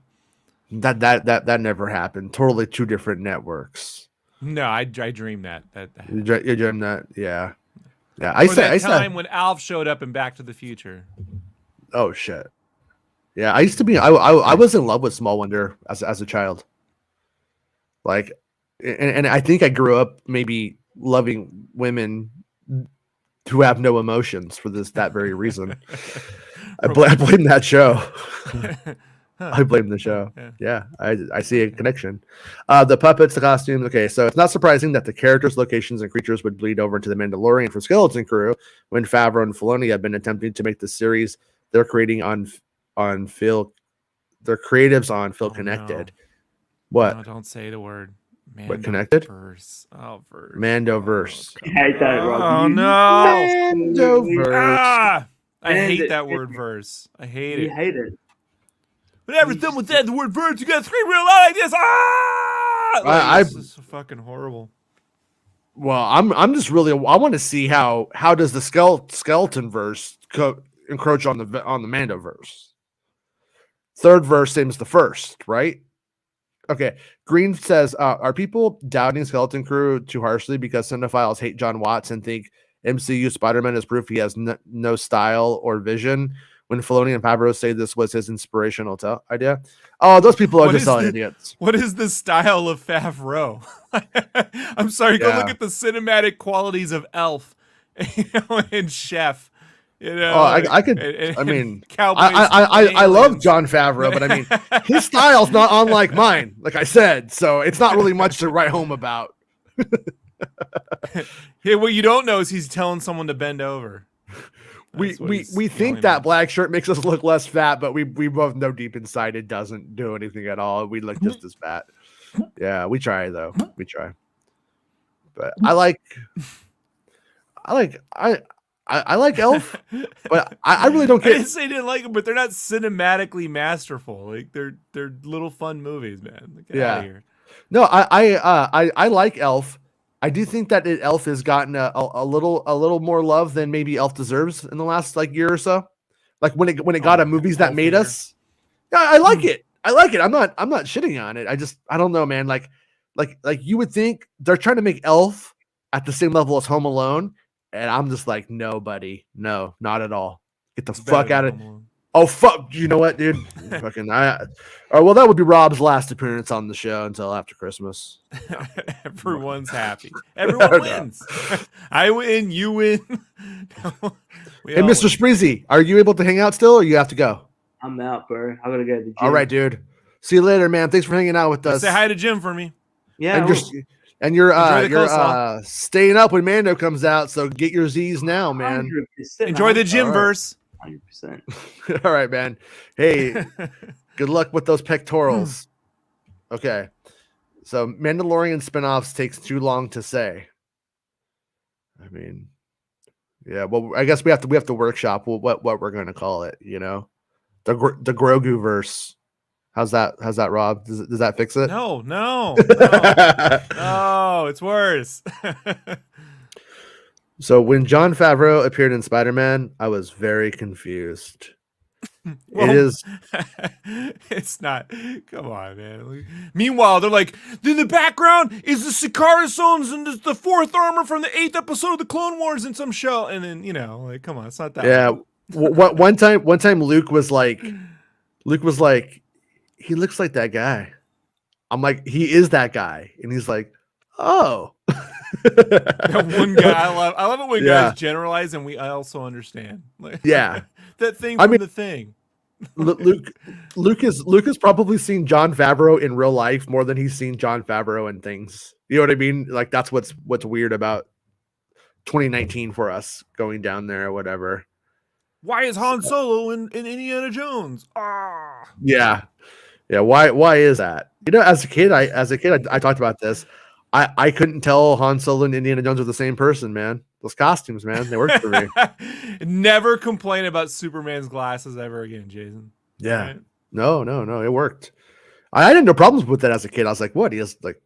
That never happened. Totally two different networks. No, I dreamed that. You dreamed that, yeah. Yeah, I said when Alf showed up in Back to the Future. Oh shit. Yeah, I used to be. I was in love with Small Wonder as a child. Like, and I think I grew up maybe loving women who have no emotions for that very reason. I blame that show. I blame the show. Yeah, I see a connection. The puppets, the costumes. Okay, so it's not surprising that the characters, locations, and creatures would bleed over into the Mandalorian for Skeleton Crew when Favreau and Filoni have been attempting to make the series they're creating on Phil. Their creatives on Phil Connected. No. What? No, don't say the word. What connected? Verse. Oh, verse. Mandoverse. I hate that, Rob. Oh no. Mandoverse. I hate that word verse. I hate it. You hate it. Whenever someone says the word verse, you gotta scream real loud like this. Ah! This is fucking horrible. Well, I'm just really. I want to see how does the skeleton verse encroach on the Mandoverse. Third verse, same as the first, right? Okay. Green says, are people doubting Skeleton Crew too harshly because cinephiles hate John Watts and think MCU Spider-Man is proof he has no style or vision? When Filoni and Favreau say this was his inspirational idea. Oh, those people are just all idiots. What is the style of Favreau? I'm sorry, go look at the cinematic qualities of Elf, and Chef. I love Jon Favreau, but I mean, his style's not unlike mine, like I said, so it's not really much to write home about. Hey, what you don't know is he's telling someone to bend over. We think that black shirt makes us look less fat, but we both know deep inside it doesn't do anything at all. We look just as fat. Yeah, we try though. We try. But I like Elf, but I really don't care. I didn't say I didn't like them, but they're not cinematically masterful. Like they're little fun movies, man. Get out of here. No, I like Elf. I do think that Elf has gotten a little more love than maybe Elf deserves in the last year or so. Like when it got a movies that made us. Yeah, I like it. I like it. I'm not shitting on it. I don't know, man. Like you would think they're trying to make Elf at the same level as Home Alone. And I'm just like, no, buddy. No, not at all. Get the fuck out of it. Oh, fuck. You know what, dude? Fucking, well, that would be Rob's last appearance on the show until after Christmas. Everyone's happy. Everyone wins. I win. You win. Hey, Mr. Spreezy, are you able to hang out still or you have to go? I'm out, bro. I gotta go to the gym. All right, dude. See you later, man. Thanks for hanging out with us. Say hi to Jim for me. Yeah. And you're staying up when Mando comes out, so get your Z's now, man. 100%. Enjoy the gym verse. 100%. All right, man. Hey, good luck with those pectorals. Okay. So Mandalorian spinoffs takes too long to say. I mean, yeah, well, I guess we have to workshop what we're gonna call it, you know? The Grogu verse. How's that, Rob? Does that fix it? No, it's worse. So when Jon Favreau appeared in Spider-Man, I was very confused. Well, it is. It's not. Come on, man. Meanwhile, they're like, in the background is the Sakaara Stones and the fourth armor from the 8th episode of the Clone Wars in some show. And then, like, come on, it's not that. Yeah. One time Luke was like, he looks like that guy. I'm like, he is that guy. And he's like, oh. That one guy, I love it when guys generalize and I also understand. Like, yeah. That thing from the thing. Luke has probably seen Jon Favreau in real life more than he's seen Jon Favreau in things. You know what I mean? Like, that's what's weird about 2019 for us going down there or whatever. Why is Han Solo in Indiana Jones? Yeah. Why is that? As a kid, I talked about this. I couldn't tell Han Solo and Indiana Jones were the same person, man. Those costumes, man, they worked for me. Never complain about Superman's glasses ever again, Jason. Yeah. Right? No, it worked. I didn't have no problems with that as a kid. I was like, what? He has like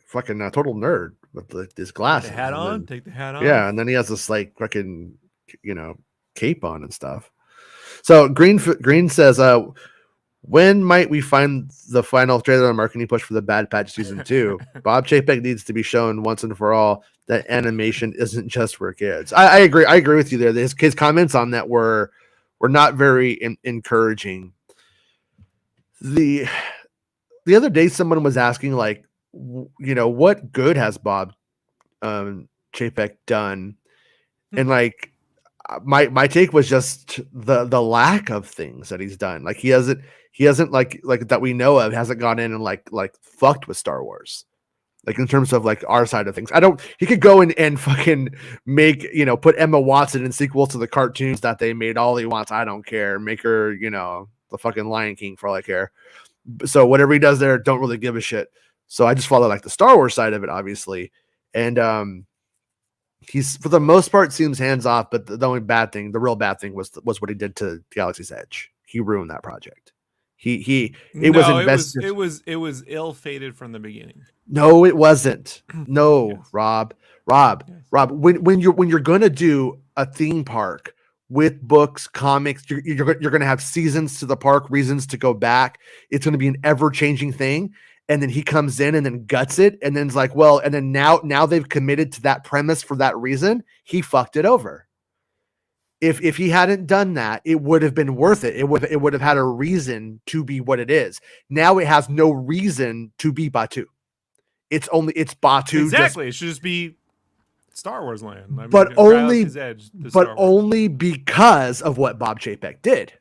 fucking total nerd with his glasses. Take the hat on. Take the hat on. Yeah, and then he has this like fucking cape on and stuff. So Green says, when might we find the final trailer and marketing push for the Bad Batch season 2? Bob Chapek needs to be shown once and for all that animation isn't just for kids. I agree. I agree with you there. His comments on that were not very encouraging. The other day, someone was asking, like, what good has Bob Chapek done? And like, my take was just the lack of things that he's done. Like, he hasn't like that we know of, hasn't gone in and like fucked with Star Wars. Like, in terms of like our side of things, he could go in and fucking make, put Emma Watson in sequels to the cartoons that they made all he wants. I don't care. Make her, the fucking Lion King for all I care. So whatever he does there, don't really give a shit. So I just follow like the Star Wars side of it, obviously. And, he's for the most part seems hands off, but the real bad thing was what he did to Galaxy's Edge. He ruined that project. It was ill-fated from the beginning. No, it wasn't. No, yes. Rob. Yes. Rob. When you're gonna do a theme park with books, comics, you're gonna have seasons to the park, reasons to go back. It's gonna be an ever-changing thing. And then he comes in and then guts it, and then it's like, well, and then now they've committed to that premise for that reason. He fucked it over. If he hadn't done that, it would have been worth it. It would have had a reason to be what it is. Now it has no reason to be Batuu. It's Batuu. Exactly. It should just be Star Wars land. I mean, but only because of what Bob Chapek did.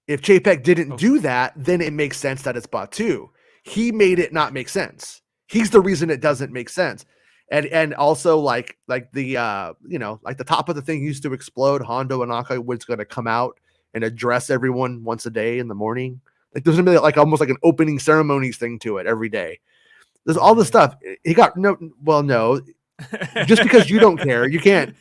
If Chapek didn't do that, then it makes sense that it's Batuu. He made it not make sense. He's the reason it doesn't make sense. And also like the like the top of the thing used to explode. Hondo Ohnaka was going to come out and address everyone once a day in the morning. Like, there's gonna be like almost like an opening ceremonies thing to it every day. There's all this stuff. He got no. Just because you don't care, you can't.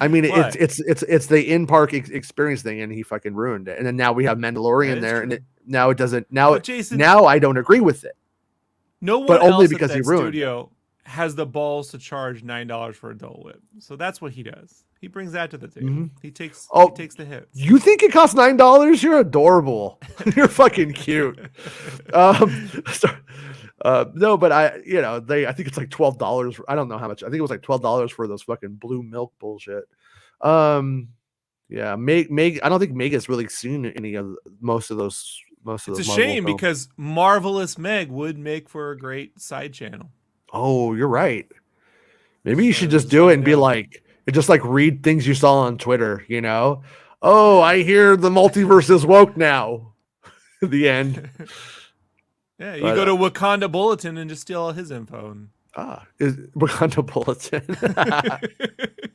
I mean, it's the in-park experience thing, and he fucking ruined it. And then now we have Mandalorian there, true. And now it doesn't. Now, Jason, now I don't agree with it. No one but only because he ruined studio it. Has the balls to charge $9 for a Dole Whip, so that's what he does. He brings that to the table. Mm-hmm. He takes the hits. You think it costs $9? You're adorable. You're fucking cute. No, but I think it's like $12. I don't know how much. I think it was like $12 for those fucking blue milk bullshit. Yeah, Meg. I don't think Meg has really seen any of most of those. It's a shame because Marvelous Meg would make for a great side channel. Oh, you're right. Maybe you should just do it and be like, just like read things you saw on Twitter. Oh, I hear the multiverse is woke now. The end. Yeah, you go to Wakanda Bulletin and just steal all his info. Is Wakanda Bulletin?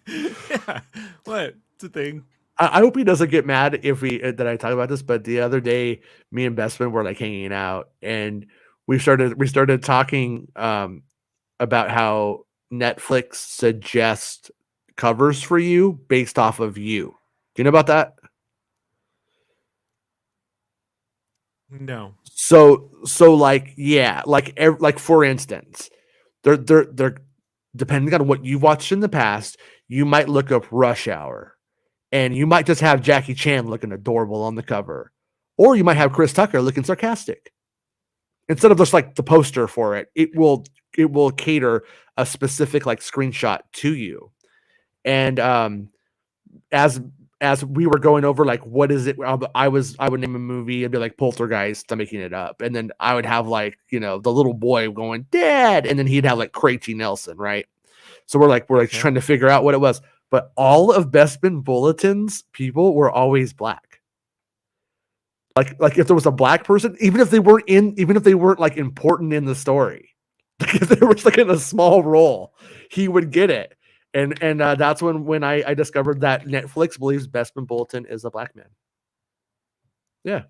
Yeah, what? It's a thing. I hope he doesn't get mad that I talk about this. But the other day, me and Bestman were like hanging out, and we started talking about how Netflix suggests covers for you based off of you. Do you know about that? No. So like, yeah, like for instance, they're depending on what you've watched in the past, you might look up Rush Hour, and you might just have Jackie Chan looking adorable on the cover, or you might have Chris Tucker looking sarcastic. Instead of just like the poster for it, it will cater a specific like screenshot to you. And as we were going over like what is it, I would name a movie and be like Poltergeist, I'm making it up, and then I would have like, you know, the little boy going dad, and then he'd have like Crazy Nelson, right? So we're like Okay. trying to figure out what it was, but all of Bespin Bulletin's people were always black. Like if there was a black person, even if they weren't like important in the story, like if they were like in a small role, he would get it. And that's when I discovered that Netflix believes Bespin Bulletin is a black man. Yeah.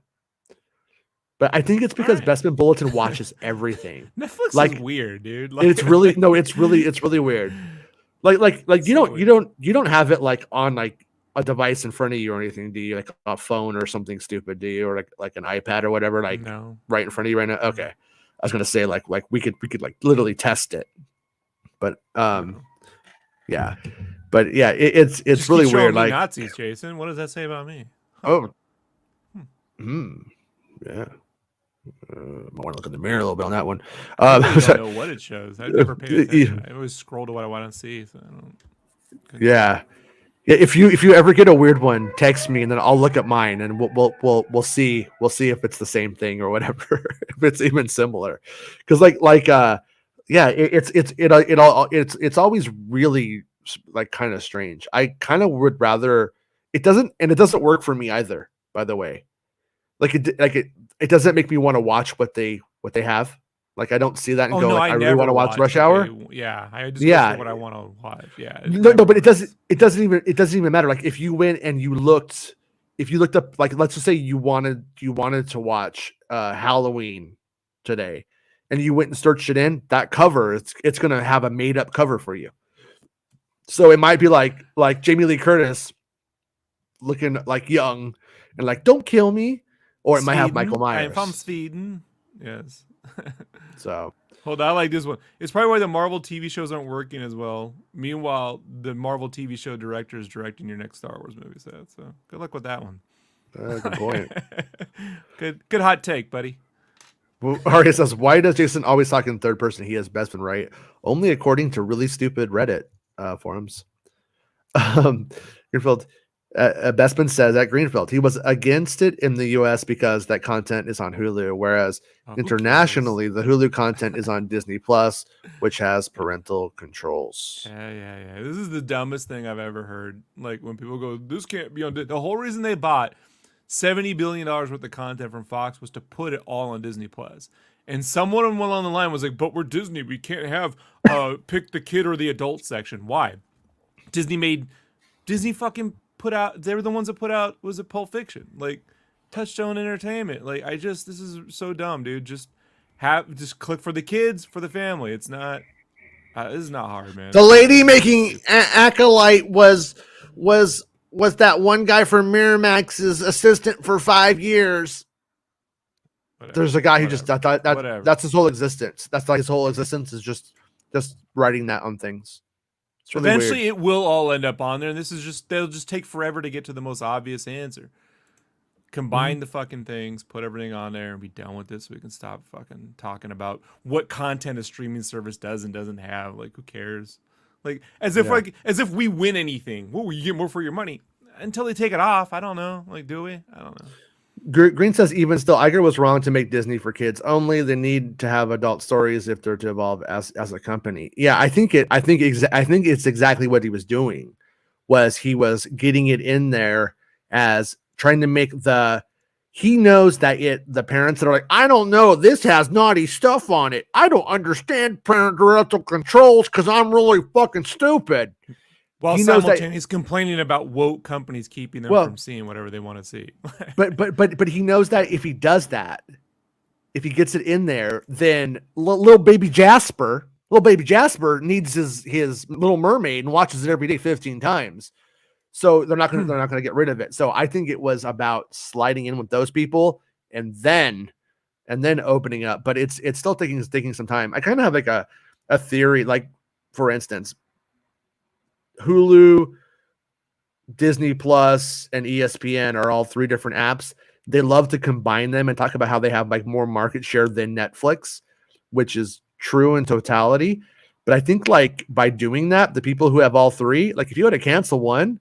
But I think it's because Bespin Bulletin watches everything. Netflix like, is weird, dude. Like, it's really weird. Like you don't have it like on like a device in front of you or anything, do you? Like a phone or something stupid, do you? Or like an iPad or whatever, like no. right in front of you right now? Okay. I was gonna say like we could like literally test it. But yeah. But yeah, it's Just really keep showing weird. me Like Nazis, Jason. What does that say about me? oh, yeah. I want to look in the mirror a little bit on that one. I really don't know what it shows. I never paid attention. I always scroll to what I want to see. So I don't. Yeah. Yeah, if you ever get a weird one, text me and then I'll look at mine and we'll see if it's the same thing or whatever, if it's even similar. Because yeah, it's always really like kind of strange. I kind of would rather it doesn't work for me either, by the way. It doesn't make me want to watch what they have. Like I don't see that and go no, like, I really never want to watch Rush Hour. Yeah, I just go for what I want to watch. Yeah. No, but it doesn't even matter. Like if you went and you looked up, like let's just say you wanted to watch Halloween today, and you went and searched it in, that cover, it's gonna have a made up cover for you. So it might be like Jamie Lee Curtis looking like young and like don't kill me, or it might have Michael Myers. I'm from Sweden. Yes. So hold on, I like this one. It's probably why the Marvel TV shows aren't working as well. Meanwhile, the Marvel TV show director is directing your next Star Wars movie set. So good luck with that one. Good point. good hot take, buddy. Well, Arya says, why does Jason always talk in third person? He has Bespin, right? Only according to really stupid Reddit forums. Greenfield, Bespin says at Greenfield, he was against it in the US because that content is on Hulu, whereas internationally, the Hulu content is on Disney Plus, which has parental controls. Yeah. This is the dumbest thing I've ever heard. Like when people go, this can't be on Disney. The whole reason they bought $70 billion worth of content from Fox was to put it all on Disney Plus. And someone along the line was like, but we're Disney. We can't have pick the kid or the adult section. Why? Disney fucking put out, they were the ones that put out, was it Pulp Fiction? Like Touchstone Entertainment. Like this is so dumb, dude. Just click for the kids, for the family. It's not, this is not hard, man. The lady making Acolyte was that one guy from Miramax's assistant for 5 years. Whatever. There's a guy who just that's his whole existence. That's like his whole existence is just writing that on things. Really eventually weird. It will all end up on there, and they'll just take forever to get to the most obvious answer. Combine the fucking things, put everything on there, and be done with this so we can stop fucking talking about what content a streaming service does and doesn't have. Like, who cares? Like, as if we win anything. Well, you get more for your money. Until they take it off, I don't know. Like, do we? I don't know. Green says, even still, Iger was wrong to make Disney for kids only. They need to have adult stories if they're to evolve as a company. Yeah, I think it's exactly what he was doing. Was he was getting it in there as trying to make he knows that the parents that are like, I don't know, this has naughty stuff on it. I don't understand parental controls because I'm really fucking stupid. While simultaneously complaining about woke companies keeping them from seeing whatever they want to see. but he knows that if he does that, if he gets it in there, then little baby Jasper needs his Little Mermaid and watches it every day 15 times. So they're not gonna get rid of it. So I think it was about sliding in with those people and then opening up. But it's still taking some time. I kind of have like a theory, like for instance, Hulu, Disney Plus, and ESPN are all 3 different apps. They love to combine them and talk about how they have like more market share than Netflix, which is true in totality. But I think like by doing that, the people who have all 3, like if you had to cancel one,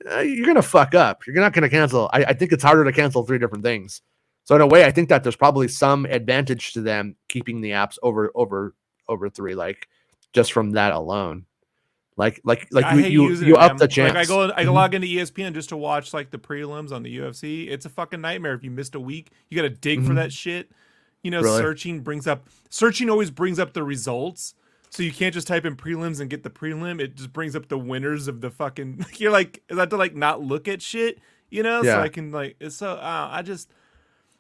you're going to fuck up. You're not going to cancel. I think it's harder to cancel 3 different things. So in a way, I think that there's probably some advantage to them keeping the apps over 3, like just from that alone. Like you up the chance. Like I log into ESPN just to watch like the prelims on the UFC. It's a fucking nightmare if you missed a week. You got to dig for that shit. You know, Really? searching always brings up the results. So you can't just type in prelims and get the prelim. It just brings up the winners of the fucking. You're like, I have to like not look at shit. You know, Yeah. so I can like. It's so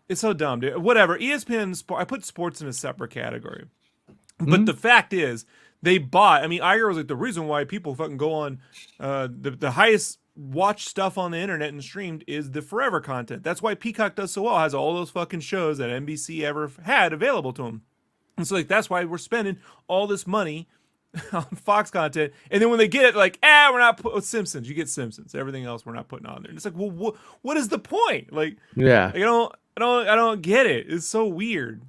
it's so dumb, dude. Whatever. ESPN. I put sports in a separate category, but the fact is. They bought. I mean, Iger was like the reason why people fucking go on the highest watched stuff on the internet and streamed is the forever content. That's why Peacock does so well. Has all those fucking shows that NBC ever had available to them. And so like that's why we're spending all this money on Fox content. And then when they get it, like we're not putting Simpsons. You get Simpsons. Everything else we're not putting on there. And it's like, well, what is the point? Like, Yeah. I don't get it. It's so weird.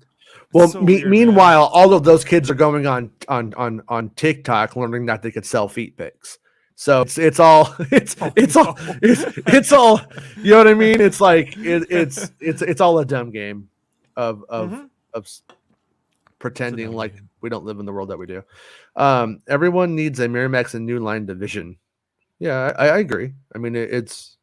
Well, So weird, meanwhile, all of those kids are going on TikTok learning that they could sell feet pics. So it's all it's all you know what I mean? It's like it's all a dumb game of pretending like we don't live in the world that we do. Everyone needs a Miramax and New Line division. Yeah, I agree. I mean it's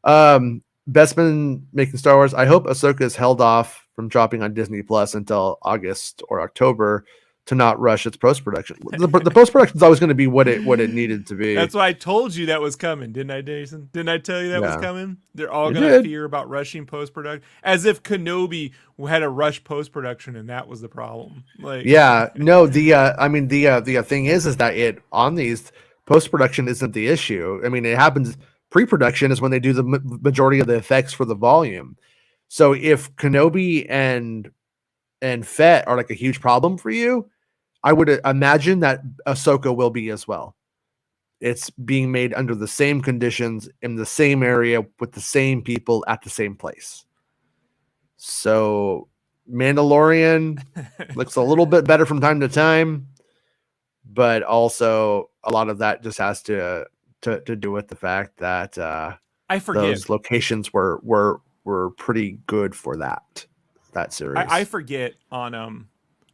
Bestman making Star Wars. I hope Ahsoka is held off from dropping on Disney Plus until August or October to not rush its post-production. The post-production is always going to be what it needed to be. That's why I told you that was coming, didn't I, Jason? Didn't I tell you that was coming? They're all You going to did. fear about rushing post-production, as if Kenobi had a rush post-production and that was the problem. Like, Yeah, no, the thing is that it on these post-production isn't the issue. I mean, it happens. Pre-production is when they do the majority of the effects for the volume. So if Kenobi and Fett are like a huge problem for you, I would imagine that Ahsoka will be as well. It's being made under the same conditions in the same area with the same people at the same place. So Mandalorian looks a little bit better from time to time, but also a lot of that just has to do with the fact that I forget those locations were pretty good for that series. I forget on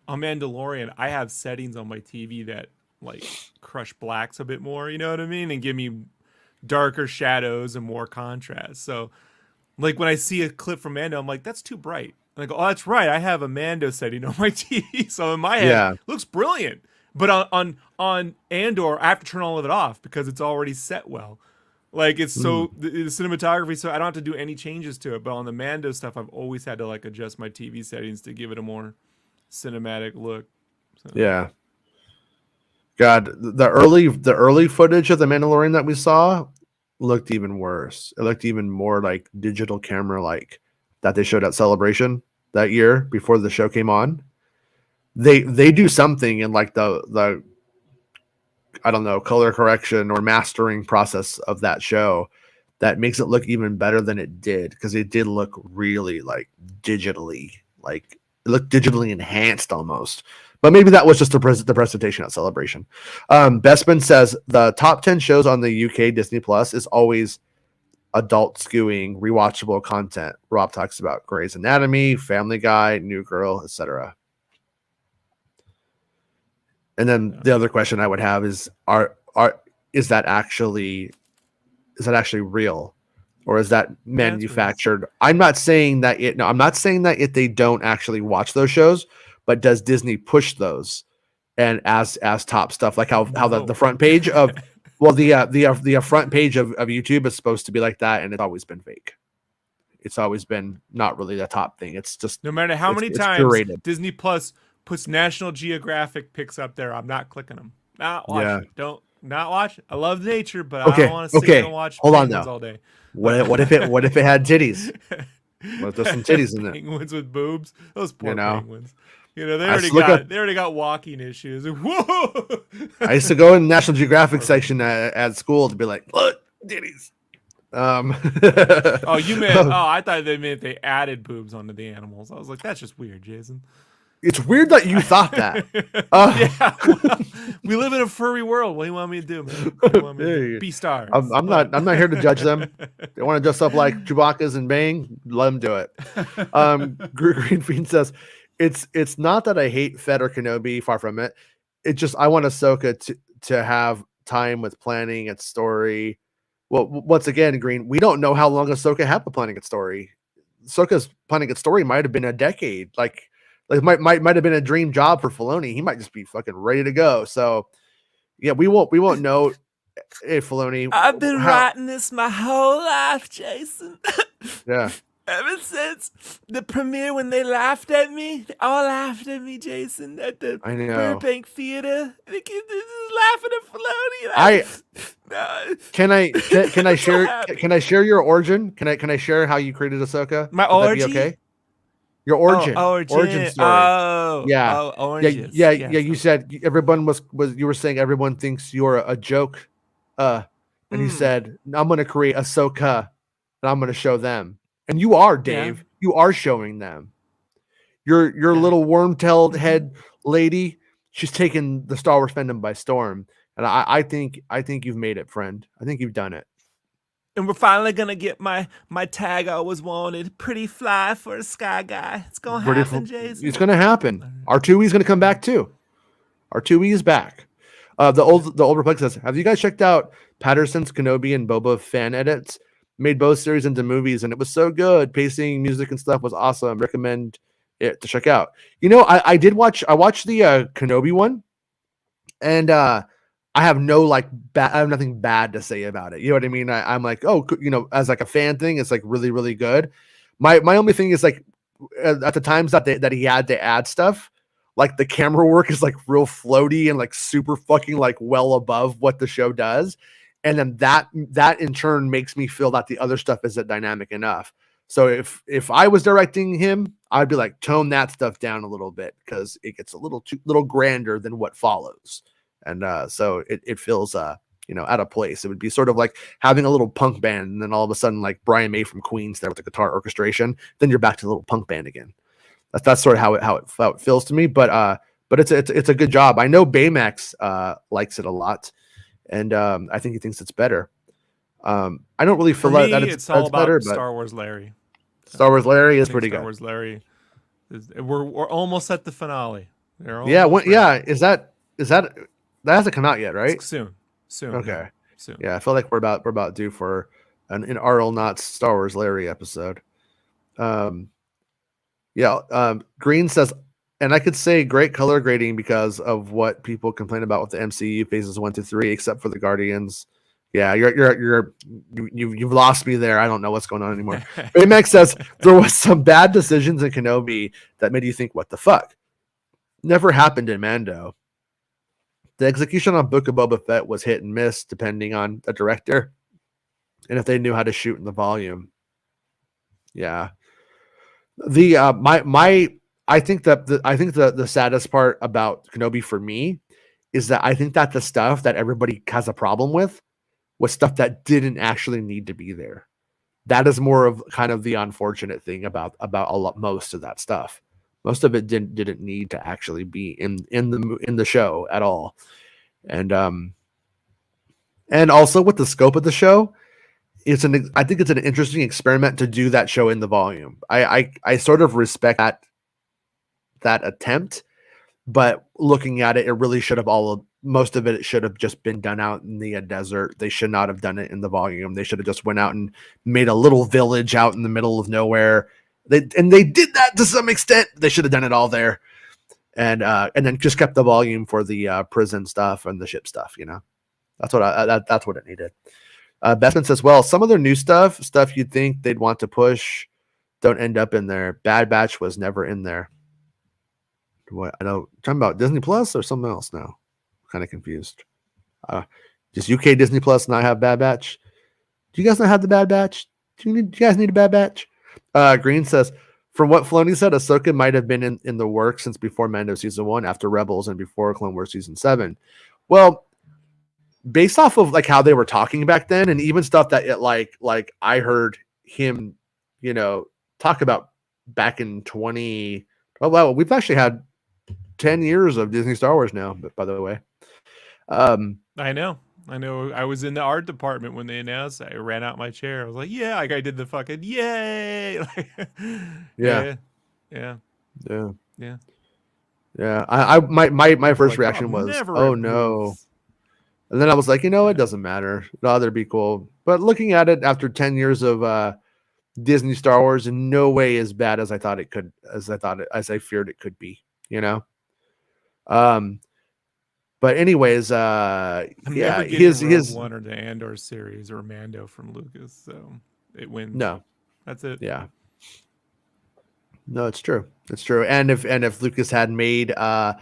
Mandalorian, I have settings on my TV that like crush blacks a bit more, you know what I mean, and give me darker shadows and more contrast. So like when I see a clip from Mando, I'm like, that's too bright. And I go, oh, that's right, I have a Mando setting on my TV. So in my head, it looks brilliant. But on Andor, I have to turn all of it off because it's already set well. Like it's so the cinematography, so I don't have to do any changes to it. But on the Mando stuff, I've always had to like adjust my TV settings to give it a more cinematic look. So. Yeah. God, the early footage of the Mandalorian that we saw looked even worse. It looked even more like digital camera like that they showed at Celebration that year before the show came on. They do something in like the I don't know, color correction or mastering process of that show that makes it look even better than it did, because it did look really like digitally, like it looked digitally enhanced almost. But maybe that was just the presentation at Celebration. Bestman says the top 10 shows on the UK Disney Plus is always adult skewing, rewatchable content. Rob talks about Grey's Anatomy, Family Guy, New Girl, etc. And then the other question I would have is is that actually real, or is that manufactured? I'm not saying that they don't actually watch those shows, but does Disney push those and as top stuff, like how the front page of the front page of YouTube is supposed to be like that, and it's always been fake. It's always been not really the top thing. It's just no matter how many times curated. Disney Plus puts National Geographic pics up there, I'm not clicking them. Not watching. Don't not watch. I love nature, but I don't want to sit and watch Hold on penguins now. all day. What if it had titties? Well, there's some titties in it. Penguins with boobs. Those poor You know? penguins. You know, they I used to look up- already got walking issues. Whoa! I used to go in the National Geographic section at school to be like, look, titties. Oh, you meant? Oh, I thought they meant they added boobs onto the animals. I was like, that's just weird, Jason. It's weird that you thought that. Yeah, well, we live in a furry world. What do you want me to do, man? What do you want me to do? Be stars. I'm not here to judge them. They want to dress up like Chewbacca's and Bang, let them do it. Green Fiend says, it's not that I hate Fett or Kenobi, far from it. It just I want Ahsoka to have time with planning its story. Well, once again, Green, we don't know how long Ahsoka had for planning its story. Ahsoka's planning its story might have been a decade. Like might have been a dream job for Filoni. He might just be fucking ready to go. So yeah, we won't know if Filoni. I've been writing this my whole life, Jason. Yeah. Ever since the premiere, when they laughed at me, they all laughed at me, Jason, at the Burbank Theater. The kids just laughing at Filoni. Can I share? Can I share your origin? Can I share how you created Ahsoka? My origin. Okay. Your origin. Origin story. Oh, yeah. Oranges. Yeah. You said everyone was. You were saying everyone thinks you're a joke. And you said I'm going to create Ahsoka, and I'm going to show them. And you are, Dave. Yeah. You are showing them. Your little worm-tailed head lady. She's taken the Star Wars fandom by storm, and I think you've made it, friend. I think you've done it. And we're finally gonna get my tag I always wanted. Pretty fly for a sky guy. It's gonna happen, Jason. It's gonna happen. R2E's gonna come back too. R2E is back. The old Republic says, have you guys checked out Patterson's Kenobi and Boba fan edits? Made both series into movies, and it was so good. Pacing, music, and stuff was awesome. Recommend it to check out. You know, I watched the Kenobi one, and I have I have nothing bad to say about it. You know what I mean? I'm like, oh, you know, as like a fan thing, it's like really, really good. My only thing is like at the times that he had to add stuff, like the camera work is like real floaty and like super fucking like well above what the show does. And then that in turn makes me feel that the other stuff isn't dynamic enough. So if I was directing him, I'd be like, tone that stuff down a little bit because it gets a little grander than what follows. And so it feels out of place. It would be sort of like having a little punk band, and then all of a sudden like Brian May from Queen's there with the guitar orchestration. Then you're back to the little punk band again. That's sort of how it feels to me. But it's a good job. I know Baymax likes it a lot. And I think he thinks it's better. I don't really feel that it's all about better. Star Wars Larry. Star Wars Larry is pretty good. Star Wars Larry. We're almost at the finale. Is that hasn't come out yet, right? Soon. Okay. Soon. Yeah, I feel like we're about due for an R.L. Knott's Star Wars Larry episode. Green says, and I could say great color grading because of what people complain about with the MCU phases 1 to 3, except for the Guardians. Yeah, you've lost me there. I don't know what's going on anymore. Baymax says there was some bad decisions in Kenobi that made you think, what the fuck? Never happened in Mando. The execution on Book of Boba Fett was hit and miss, depending on the director and if they knew how to shoot in the volume. Yeah, I think the saddest part about Kenobi for me is that I think that the stuff that everybody has a problem with was stuff that didn't actually need to be there. That is more of kind of the unfortunate thing about most of that stuff. Most of it didn't need to actually be in the show at all. And also with the scope of the show, I think it's an interesting experiment to do that show in the volume. I sort of respect that attempt, but looking at it, it really should have most of it should have just been done out in the desert. They should not have done it in the volume. They should have just went out and made a little village out in the middle of nowhere. They did that to some extent. They should have done it all there, and then just kept the volume for the prison stuff and the ship stuff. You know, that's what it needed. Bestman says, well, some of their new stuff you'd think they'd want to push don't end up in there. Bad Batch was never in there. What I know, talking about Disney Plus or something else now. I'm kind of confused. Does UK Disney Plus not have Bad Batch? Do you guys not have the Bad Batch? Do you guys need a Bad Batch? Green says, from what Filoni said, Ahsoka might have been in the works since before Mando season 1, after Rebels, and before Clone Wars season 7. Well, based off of like how they were talking back then, and even stuff that it like I heard him, talk about back in 20. Oh well, we've actually had 10 years of Disney Star Wars now, but by the way. I know. I was in the art department when they announced it. I ran out my chair. I was like, yeah, like I did the fucking yay. Yeah. My first like, reaction oh, was, never oh it no. moves. And then I was like, it doesn't matter. It'd either be cool. But looking at it after 10 years of Disney Star Wars, in no way as bad as I thought it could, as I feared it could be, But anyways, I'm never getting Rogue One or the Andor series or Mando from Lucas, so it wins. No, that's it. Yeah, no, it's true. It's true. And if Lucas had made a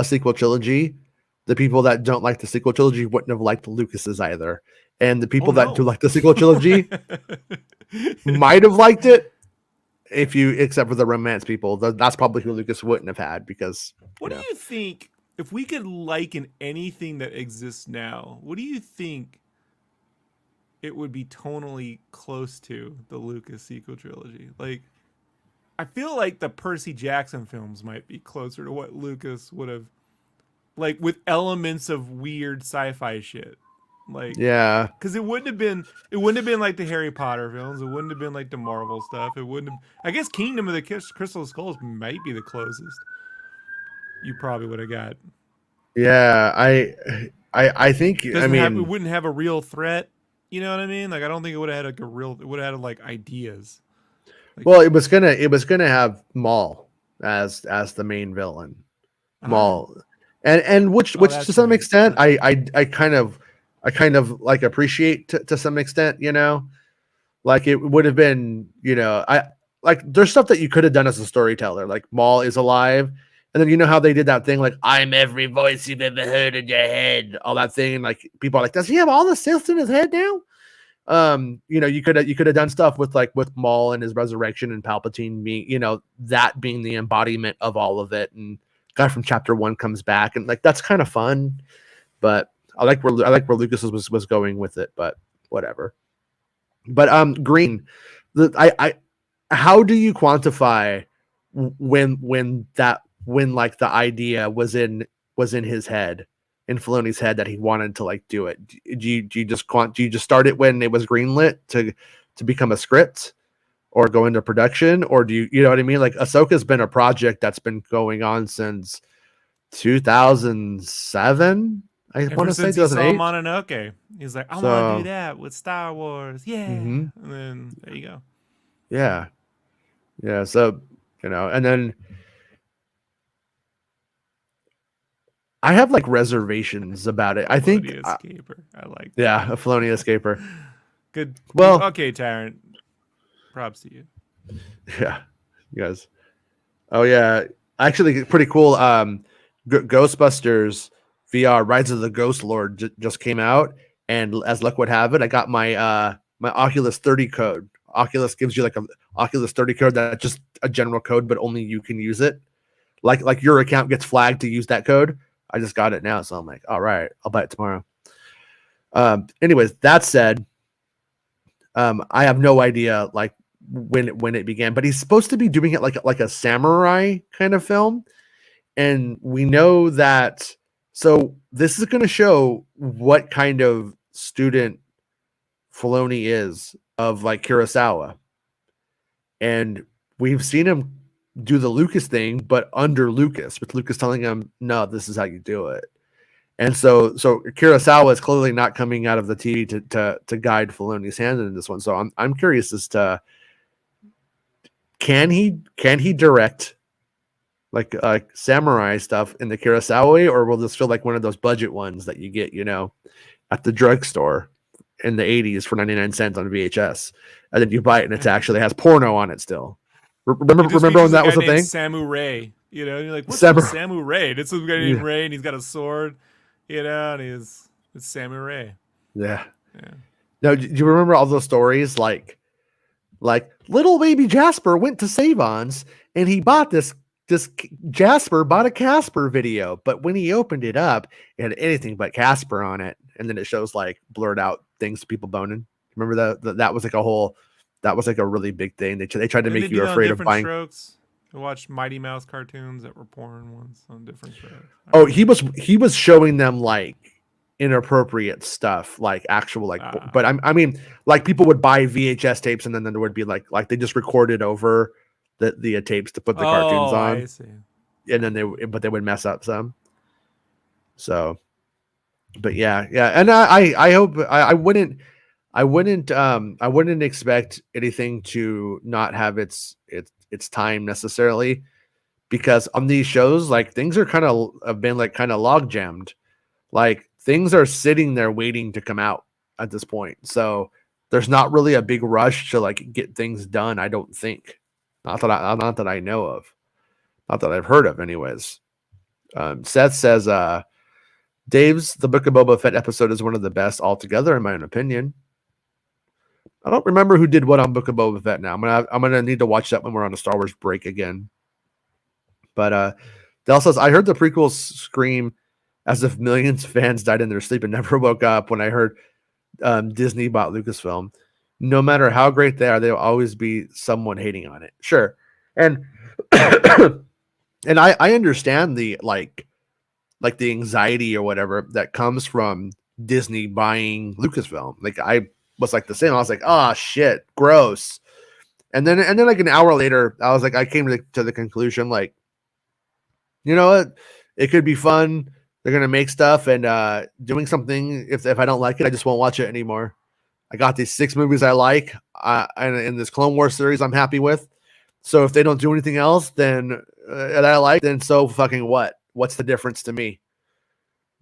sequel trilogy, the people that don't like the sequel trilogy wouldn't have liked Lucas's either, and the people that do like the sequel trilogy might have liked it, except for the romance people. That's probably who Lucas wouldn't have had, because. What do you think? If we could liken anything that exists now, what do you think it would be tonally close to the Lucas sequel trilogy? Like, I feel like the Percy Jackson films might be closer to what Lucas would have, like, with elements of weird sci-fi shit. Like, yeah, because it wouldn't have been like the Harry Potter films. It wouldn't have been like the Marvel stuff. It wouldn't have. I guess Kingdom of the Crystal Skulls might be the closest you probably would have got. Yeah, I think it wouldn't have a real threat. You know what I mean? Like, I don't think it would have had like a real. It would have had like ideas. Like, well, it was gonna have Maul as the main villain, Maul, and which to some extent I kind of like appreciate to some extent. Like it would have been, I like there's stuff that you could have done as a storyteller. Like Maul is alive. And then how they did that thing, like, I'm every voice you've ever heard in your head, all that thing, and like people are like, does he have all the Sith in his head now? You could have done stuff with Maul and his resurrection, and Palpatine being, that being the embodiment of all of it, and guy from Chapter 1 comes back, and like that's kind of fun. But I like where Lucas was going with it, but whatever. But Green, how do you quantify when like the idea was in his head, in Filoni's head, that he wanted to like do it? Do you just start it when it was greenlit to become a script or go into production, or do you know what I mean? Like Ahsoka's been a project that's been going on since 2007. I want to say 2008. Mononoke. He's like, I want to do that with Star Wars. Yeah. And then there you go. Yeah. Yeah. So, and then I have like reservations about it. I think Escaper. I like that. Yeah, a Filoni escaper. Good. Well, okay, Tyrant. Props to you. Yeah, you guys. Oh yeah, actually, pretty cool. Ghostbusters VR Rise of the Ghost Lord just came out, and as luck would have it, I got my my Oculus 30 code. Oculus gives you like a Oculus 30 code that's just a general code, but only you can use it. Like your account gets flagged to use that code. I just got it now, so I'm like, all right, I'll buy it tomorrow. Anyways, that said, I have no idea like when it began, but he's supposed to be doing it like a samurai kind of film, and we know that. So this is going to show what kind of student Filoni is of like Kurosawa, and we've seen him do the Lucas thing, but under Lucas, with Lucas telling him, no, this is how you do it. And so Kurosawa is clearly not coming out of the TV to guide Filoni's hand in this one. So I'm curious as to can he direct like samurai stuff in the Kurosawa way, or will this feel like one of those budget ones that you get, at the drugstore in the 80s for 99 cents on VHS, and then you buy it and it actually has porno on it still. Remember when that was a thing? Samu Ray, and you're like, what's Samu Ray? It's some guy named Ray, and he's got a sword, and it's Samu Ray. Yeah. Now, do you remember all those stories like little baby Jasper went to Save-Ons and he bought this Jasper bought a Casper video, but when he opened it up, it had anything but Casper on it, and then it shows like blurred out things of people boning. Remember that was like a really big thing. They tried to Didn't make they you do that on afraid of Different buying. Strokes? I watched Mighty Mouse cartoons that were porn once on Different Strokes. Oh, he was showing them like inappropriate stuff, like actual like. But I mean, like people would buy VHS tapes, and then there would be like they just recorded over the tapes to put the cartoons on. I see. And then they would mess up some. So, but yeah, and I hope I wouldn't expect anything to not have its time necessarily, because on these shows, like things are have been like kind of log jammed, like things are sitting there waiting to come out at this point. So there's not really a big rush to like get things done. I don't think, not that I know of. Not that I've heard of, anyways. Seth says, Dave's The Book of Boba Fett episode is one of the best altogether, in my own opinion. I don't remember who did what on Book of Boba Fett now. I'm gonna need to watch that when we're on a Star Wars break again. But Dell says, I heard the prequels scream as if millions of fans died in their sleep and never woke up when I heard Disney bought Lucasfilm. No matter how great they are, there will always be someone hating on it. Sure. And and I understand the like the anxiety or whatever that comes from Disney buying Lucasfilm. Like I was like the same. I was like, oh shit, gross. And then like an hour later, I was like, I came to the conclusion, like, you know what? It could be fun. They're gonna make stuff and doing something. If I don't like it, I just won't watch it anymore. I got these 6 movies I like, and in this Clone Wars series, I'm happy with. So if they don't do anything else, then that I like, then so fucking what? What's the difference to me?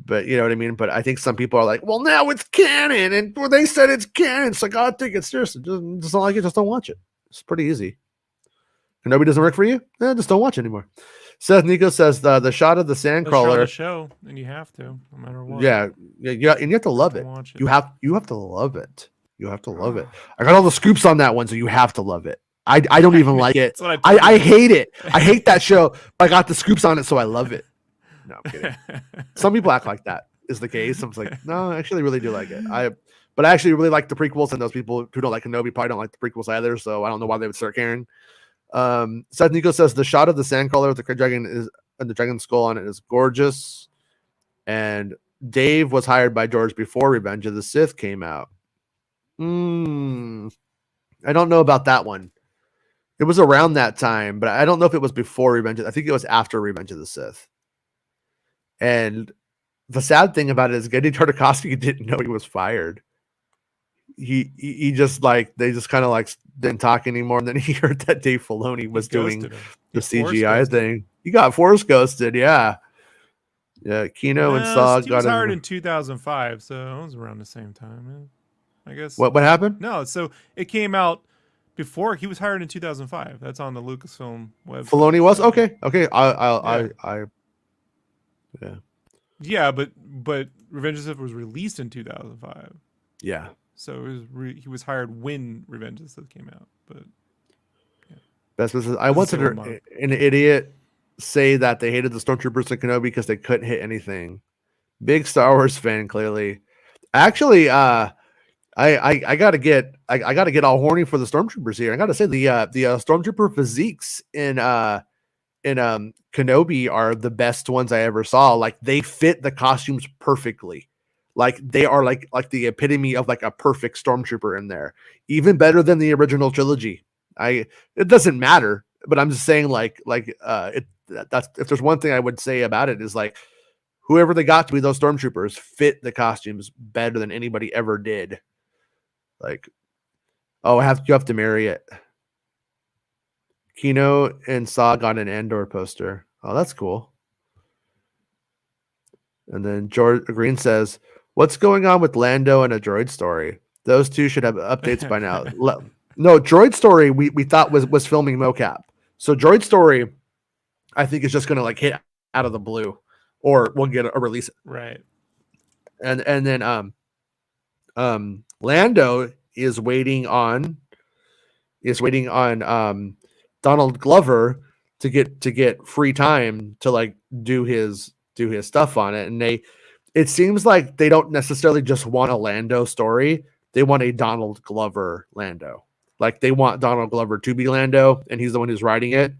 But you know what I mean? But I think some people are like, well, now it's canon, and well, they said it's canon, so I gotta take it seriously. Just don't like it, just don't watch it. It's pretty easy. Kenobi doesn't work for you? Just don't watch it anymore. Seth Nico says the shot of the sandcrawler. The show, and you have to, no matter what. Yeah, and you have to love it. You have to love it. You have to love it. I got all the scoops on that one, so you have to love it. I don't even like it. I hate it. I hate that show. But I got the scoops on it, so I love it. No, I'm kidding. Some people act like that is the case. I'm like, no, I actually really do like it. But I actually really like the prequels, and those people who don't like Kenobi probably don't like the prequels either. So I don't know why they would start caring. Seth Nico says the shot of the sandcrawler with the dragon and the dragon skull on it is gorgeous. And Dave was hired by George before Revenge of the Sith came out. I don't know about that one. It was around that time, but I don't know if it was before Revenge. I think it was after Revenge of the Sith. And the sad thing about it is Genndy Tartakovsky didn't know he was fired. He just like, they just kind of like didn't talk anymore. And then he heard that Dave Filoni was doing the CGI thing. He got force ghosted. Yeah. Yeah. Kino and Saw he was hired in 2005. So it was around the same time. I guess. What happened? No. So it came out before. He was hired in 2005. That's on the Lucasfilm website. Filoni was? Okay. Yeah. Yeah, but Revenge of the Sith was released in 2005. Yeah. So it was he was hired when Revenge of the Sith came out. But yeah. That's what I once heard an idiot say that they hated the Stormtroopers in Kenobi because they couldn't hit anything. Big Star Wars fan, clearly. Actually, I gotta get all horny for the Stormtroopers here. I gotta say the Stormtrooper physiques in Kenobi are the best ones I ever saw. Like they fit the costumes perfectly. Like they are like the epitome of like a perfect Stormtrooper in there. Even better than the original trilogy. It doesn't matter, but I'm just saying that's if there's one thing I would say about it is like whoever they got to be those Stormtroopers fit the costumes better than anybody ever did. Like, oh, you have to marry it. Kino and Saw got an Andor poster. Oh, that's cool. And then George Green says, what's going on with Lando and a droid story? Those two should have updates by now. No, Droid Story we thought was filming mocap. So Droid Story, I think is just gonna like hit out of the blue, or we'll get a release. Right. And then Lando is waiting on is waiting on Donald Glover to get free time to like do his stuff on it. And it seems like they don't necessarily just want a Lando story. They want a Donald Glover Lando. Like they want Donald Glover to be Lando, and he's the one who's writing it.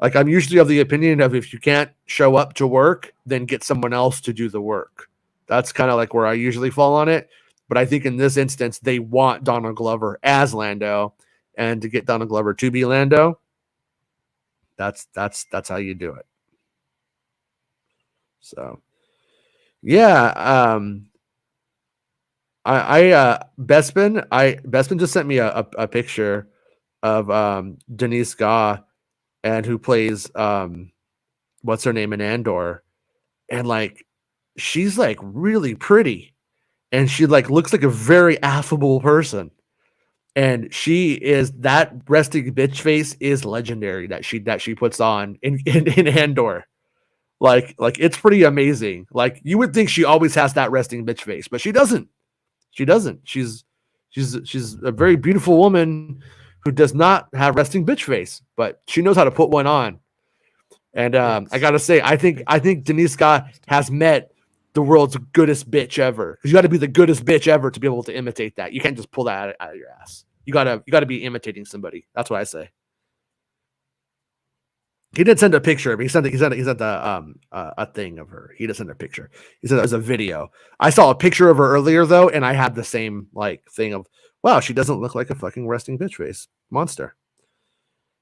Like I'm usually of the opinion of if you can't show up to work, then get someone else to do the work. That's kind of like where I usually fall on it. But I think in this instance, they want Donald Glover as Lando, and to get Donald Glover to be Lando, that's how you do it. So, yeah, Bespin just sent me a picture of Denise Gaw, and who plays what's her name in Andor, and like she's like really pretty, and she like looks like a very affable person, and she is that resting bitch face is legendary that she puts on in Andor. Like it's pretty amazing. Like you would think she always has that resting bitch face, but she doesn't. She doesn't. She's a very beautiful woman who does not have resting bitch face, but she knows how to put one on. And I gotta say, I think Denise Scott has met the world's goodest bitch ever. Because you got to be the goodest bitch ever to be able to imitate that. You can't just pull that out of your ass. You gotta be imitating somebody. That's what I say. He did send a picture, but he sent a thing of her. He did send a picture. He said it was a video. I saw a picture of her earlier though, and I had the same like thing of, wow, she doesn't look like a fucking resting bitch face monster.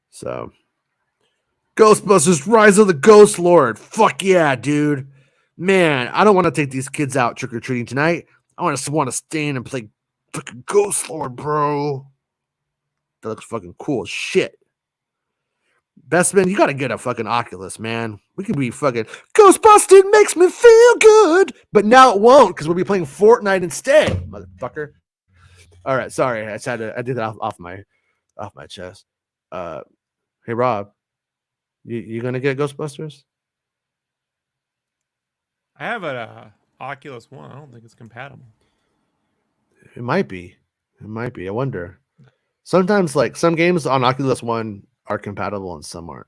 So, Ghostbusters: Rise of the Ghost Lord. Fuck yeah, dude. Man, I don't want to take these kids out trick or treating tonight. I just want to stand and play fucking Ghost Lord, bro. That looks fucking cool as shit. Bestman, you gotta get a fucking Oculus, man. We could be fucking Ghostbusted makes me feel good, but now it won't because we'll be playing Fortnite instead, motherfucker. All right, sorry, I did that off my chest. Hey Rob, you gonna get Ghostbusters? I have an Oculus One. I don't think it's compatible. It might be. I wonder. Sometimes, like some games on Oculus One are compatible and some aren't.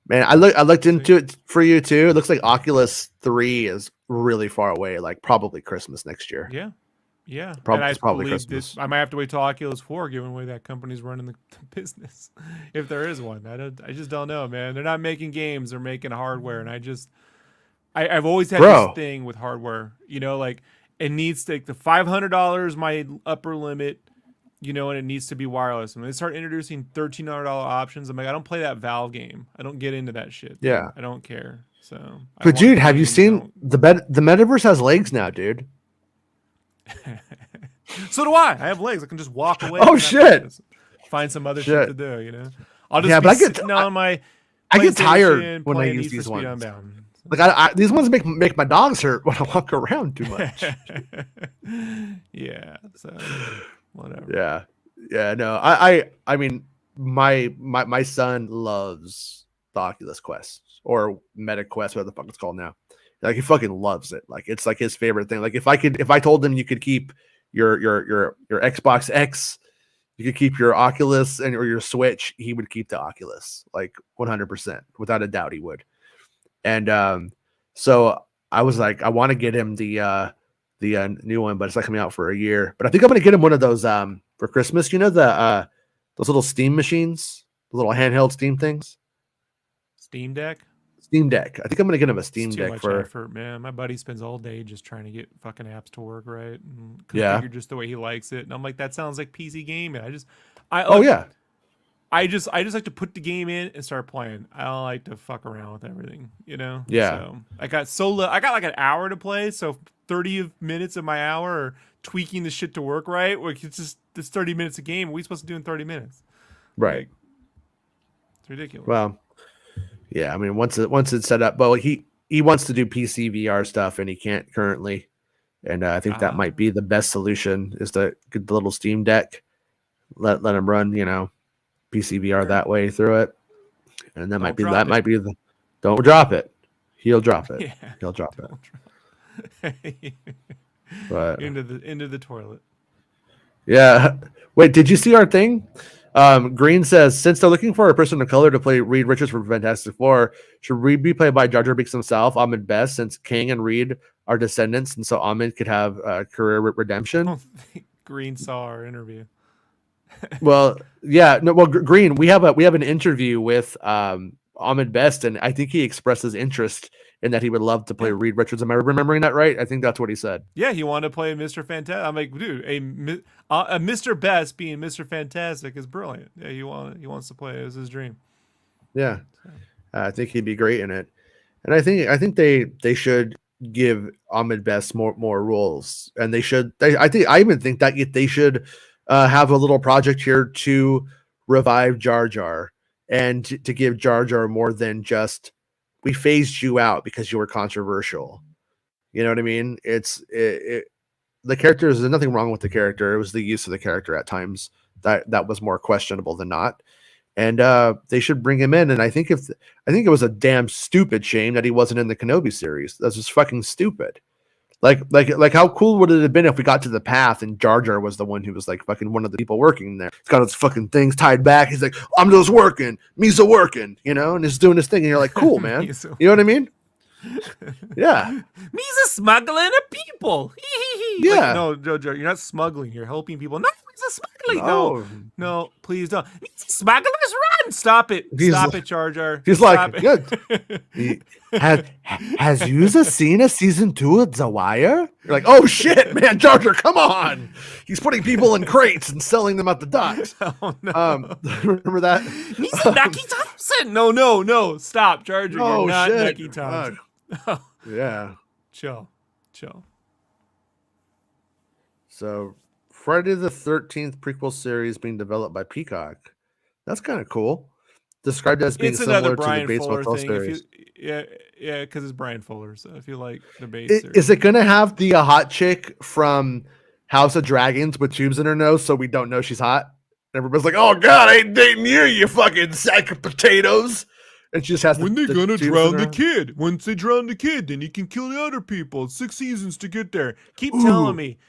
Man, I looked into it for you too. It looks like Oculus 3 is really far away, like probably Christmas next year. Yeah. Probably Christmas. I might have to wait till Oculus 4, given the way that company's running the business, if there is one. I just don't know, man. They're not making games; they're making hardware, and I've always had this thing with hardware. You know, like it needs to, like the $500 my upper limit. You know, and it needs to be wireless. When they start introducing $1,300 options, I'm like, I don't play that Valve game. I don't get into that shit. Yeah, I don't care. So, but dude, have you seen the metaverse has legs now, dude? So do I. I have legs. I can just walk away. Oh shit! Find some other shit to do. You know, I'll just but I get tired when I use these ones. Unbound. Like these ones make my dogs hurt when I walk around too much. Yeah. So. Whatever. Yeah. No, I mean, my son loves the Oculus Quest or Meta Quest, whatever the fuck it's called now. Like he fucking loves it. Like it's like his favorite thing. Like if I told him you could keep your Xbox X, you could keep your Oculus or your Switch, he would keep the Oculus, like 100%, without a doubt he would. And so I was like, I want to get him the new one, but it's not coming out for a year. But I think I'm gonna get him one of those for Christmas. You know those little Steam machines, the little handheld Steam things. Steam Deck. I think I'm gonna get him a Steam Deck much for effort, man. My buddy spends all day just trying to get fucking apps to work right and configure just the way he likes it. And I'm like, that sounds like PC gaming. I just like to put the game in and start playing. I don't like to fuck around with everything, you know? Yeah. So I got like an hour to play, so 30 minutes of my hour are tweaking the shit to work right. Like it's just this 30 minutes a game. What are we supposed to do in 30 minutes? Right. Like, it's ridiculous. Well, yeah, I mean once it's set up, but he wants to do PC VR stuff and he can't currently. And I think that might be the best solution is to get the little Steam Deck, let him run, you know, PC VR that way through it, and that might be the don't drop it. He'll drop it. Yeah, he'll drop it. But into the toilet. Yeah. Wait, did you see our thing? Green says, since they're looking for a person of color to play Reed Richards for Fantastic Four, should Reed be played by Jar Jar Binks himself, Ahmed Best, since King and Reed are descendants, and so Ahmed could have career I redemption? don't think Green saw our interview. Well, yeah, no. Well, Green, we have an interview with Ahmed Best, and I think he expresses interest in that he would love to play Reed Richards. Am I remembering that right? I think that's what he said. Yeah, he wanted to play Mr. Fantastic. I'm like, dude, a Mr. Best being Mr. Fantastic is brilliant. Yeah, he wants to play. It was his dream. Yeah, I think he'd be great in it, and I think they should give Ahmed Best more roles, and they should. I even think that they should have a little project here to revive Jar Jar and to give Jar Jar more than just we phased you out because you were controversial. You know what I mean? The character, there's nothing wrong with the character. It was the use of the character at times that was more questionable than not. And they should bring him in. And I think it was a damn stupid shame that he wasn't in the Kenobi series. That's just fucking stupid. Like how cool would it have been if we got to the path and Jar Jar was the one who was like fucking one of the people working there. He's got his fucking things tied back. He's like, I'm just working, Misa working, and he's doing his thing. And you're like, cool, man. You know what I mean? Yeah. Me's a smuggling of people. Yeah. Like, no, Jojo, you're not smuggling. You're helping people. No, he's a smuggling. No, please don't. Me's a smugglers run. Stop it. Stop it, Jar Jar. He's Stop like, good. Has you seen a season 2 of The Wire? You're like, oh shit, man, Jar Jar, come on. He's putting people in crates and selling them at the docks. Oh, no. Remember that? He's a Nucky Thompson. No. Stop, Jar Jar. Oh, you're not shit. Nucky Thompson. Yeah. Chill. So Friday the 13th prequel series being developed by Peacock. That's kind of cool. Described as being similar to the Bates Motel series. Yeah, because it's Brian Fuller. So if you like the Bates series. Is it going to have the hot chick from House of Dragons with tubes in her nose so we don't know she's hot? Everybody's like, oh God, I ain't dating you fucking sack of potatoes. And she just has when they're gonna drown the kid. Once they drown the kid, then you can kill the other people. It's 6 seasons to get there. Keep telling me.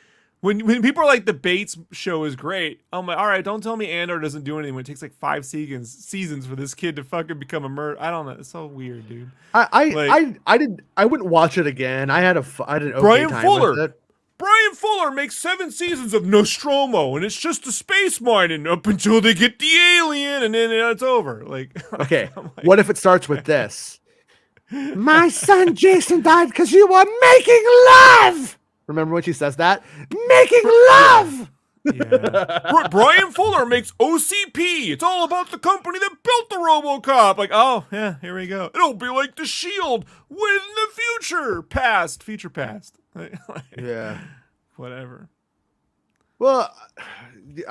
When people are like the Bates show is great, I'm like, all right, don't tell me Andor doesn't do anything when it takes like 5 seasons for this kid to fucking become a murderer. I don't know. It's so weird, dude. I wouldn't watch it again. I had an okay Brian time Fuller. with it. Brian Fuller makes 7 seasons of Nostromo, and it's just a space mining up until they get the alien, and then it's over. Like, okay, what if it starts with this? My son Jason died because you were making love. Remember when she says that? Making love. Yeah. Brian Fuller makes OCP. It's all about the company that built the RoboCop. Like, oh yeah, here we go. It'll be like the Shield with the future past. Yeah, whatever. Well,